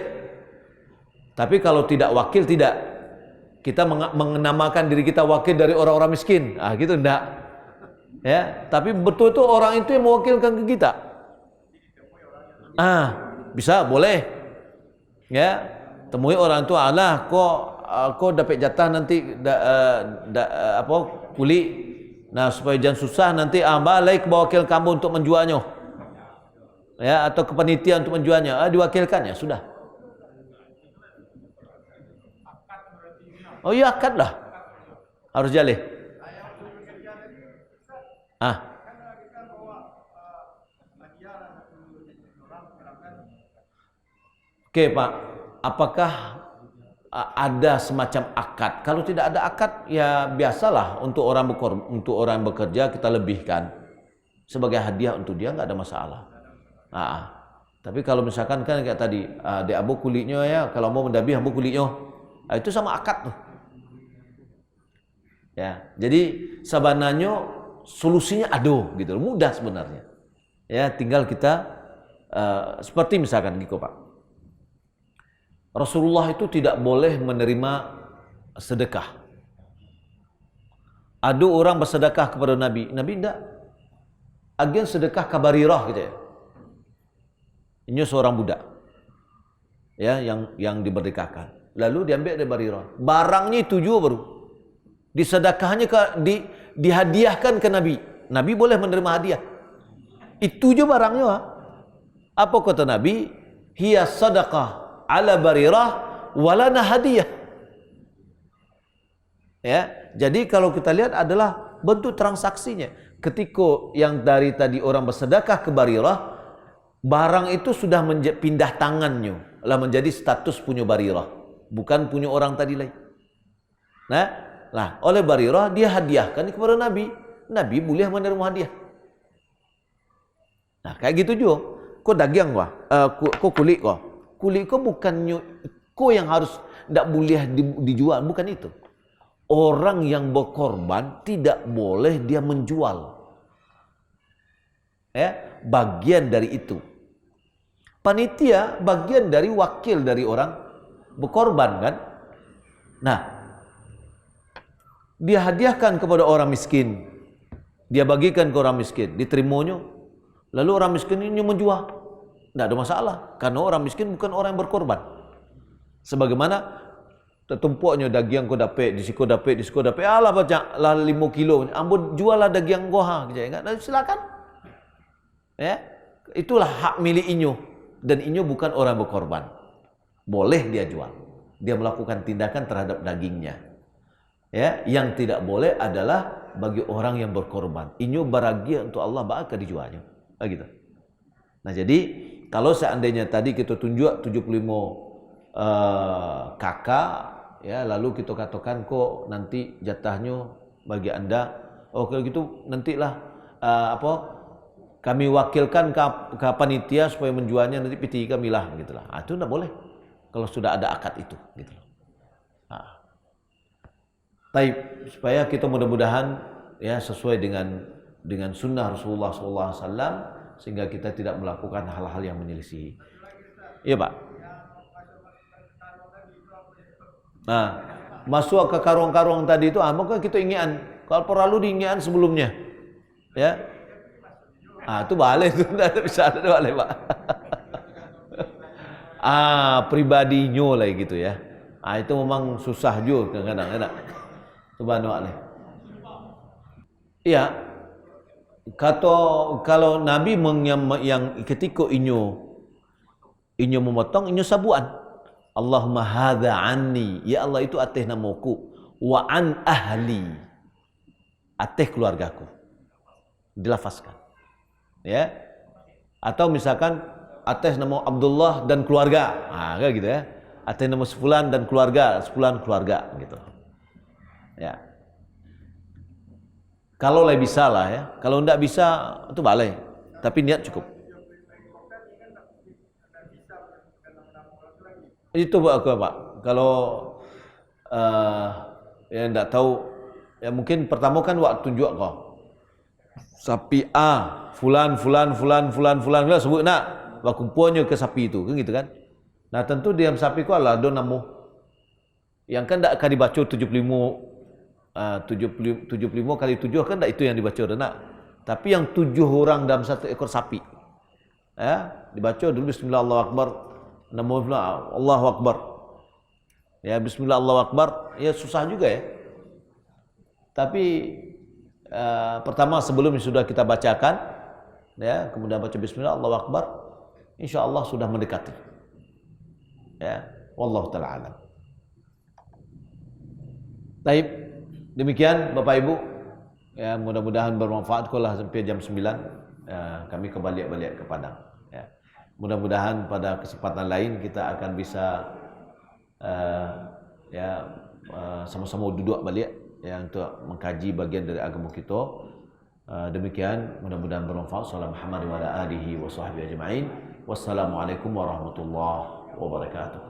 Tapi kalau tidak wakil, tidak. Kita mengenamakan diri kita wakil dari orang-orang miskin. Gitu enggak. Ya, tapi betul itu orang itu yang mewakilkan ke kita. Bisa, boleh. Ya, temui orang itu, kok dapat jatah nanti kulit. Nah, supaya jangan susah nanti balik ke wakil kamu untuk menjualnya. Ya, atau ke panitia untuk menjualnya. Diwakilkan ya, sudah. Oh iya, akad lah. Harus jalih. Oke, Pak. Apakah ada semacam akad? Kalau tidak ada akad, ya biasalah untuk orang yang bekerja kita lebihkan sebagai hadiah untuk dia, nggak ada masalah. Tapi kalau misalkan kan kayak tadi, di abu kulitnya ya, kalau mau mendabih abu kulitnya, itu sama akad tuh. Ya, jadi sebenarnya solusinya ada gitu, mudah sebenarnya. Ya, tinggal kita seperti misalkan gitu, Pak. Rasulullah itu tidak boleh menerima sedekah. Ada orang bersedekah kepada Nabi, Nabi tidak. Agen sedekah kabarirah gitu ya. Ini seorang budak, ya, yang dimerdekakan. Lalu diambil dari Barirah. Barangnya itu juga baru disedekahnya dihadiahkan ke Nabi. Nabi boleh menerima hadiah. Itu juga barangnya. Apa kata Nabi? Hiya sadaqah ala Barirah walana hadiah. Ya, jadi kalau kita lihat adalah bentuk transaksinya. Ketika yang dari tadi orang bersedekah ke Barirah, barang itu sudah pindah tangannya, lah menjadi status punya Barirah, bukan punya orang tadi lain. Nah, oleh Barirah dia hadiahkan kepada Nabi. Nabi boleh menerima hadiah. Nah, kayak gitu juga. Kau daging kau kulit kau. Kulit kau bukannya kau yang harus tidak boleh dijual, bukan itu. Orang yang berkorban tidak boleh dia menjual. Ya, bagian dari itu. Panitia bagian dari wakil dari orang berkorban kan. Nah, dia hadiahkan kepada orang miskin. Dia bagikan ke orang miskin, diterimanya. Lalu orang miskin ini menjual. Tidak ada masalah. Karena orang miskin bukan orang yang berkorban. Sebagaimana tertumpuknya daging kau dapat, di siku dapat, di siku dapat. Alah baca lah 5 kilo. Ambon jual lah daging kau silakan. Ya, itulah hak milik inyo. Dan inyo bukan orang berkorban. Boleh dia jual. Dia melakukan tindakan terhadap dagingnya. Ya, yang tidak boleh adalah bagi orang yang berkorban. Inyo bahagia untuk Allah bakal dijualnya. Begitu. Nah, jadi kalau seandainya tadi kita tunjuk 75 kakak, ya, lalu kita katakan kok nanti jatahnya bagi Anda, oh kalau gitu nantilah kami wakilkan ke panitia supaya menjualnya, nanti PT kami lah, gitulah. Itu tidak boleh kalau sudah ada akad itu, gitu. Taib, supaya kita mudah-mudahan ya sesuai dengan sunnah Rasulullah SAW, sehingga kita tidak melakukan hal-hal yang menyelisihi. Iya Pak. Nah, masuk ke karung-karung tadi itu, maka kita ingian. Kalau perlu diingian sebelumnya, ya. Itu balik itu tidak bisa ada balik Pak. Pribadinya lah gitu ya. Itu memang susah juga kadang-kadang. Subhanallah. Iya. Kalau Nabi yang ketika inyo memotong, inyo sabuan. Allahumma hadza anni, ya Allah itu atas namaku, wa an ahli, atas keluargaku. Dilafazkan. Ya. Atau misalkan atas nama Abdullah dan keluarga. Kayak gitu ya. Atas nama sefulan dan keluarga, sefulan keluarga gitu. Ya. Kalau lah bisa lah ya. Kalau tidak bisa itu balai. Tapi niat cukup. Itu Pak. Kalau yang tidak tahu, ya mungkin pertama kan waktu tunjuk kau. Sapi fulan sebut nak wakumpunya ke sapi itu kan gitu kan. Nah tentu diam sapi ku Allah do namu yang kan tak akan dibaca 75 kali 7 kan tak itu yang dibaca nak. Tapi yang 7 orang dalam satu ekor sapi. Ya, dibaca dulu bismillah Allahu akbar, namu Allahu akbar. Ya bismillah Allahu akbar, ya susah juga ya. Tapi pertama sebelum sudah kita bacakan, ya, kemudian baca bismillah Allahu akbar, insyaallah sudah mendekati. Ya, wallahu taala alam. Baik, demikian Bapak Ibu, ya mudah-mudahan bermanfaat. Kalau sampai jam 9 kami kembali ke Padang. Ya. Mudah-mudahan pada kesempatan lain kita akan bisa sama-sama duduk balik ya untuk mengkaji bagian dari agama kita. Demikian mudah-mudahan bermanfaat. Sallallahu Muhammad wa ala alihi wa sahbihi ajma'in. Wassalamualaikum warahmatullahi wabarakatuh.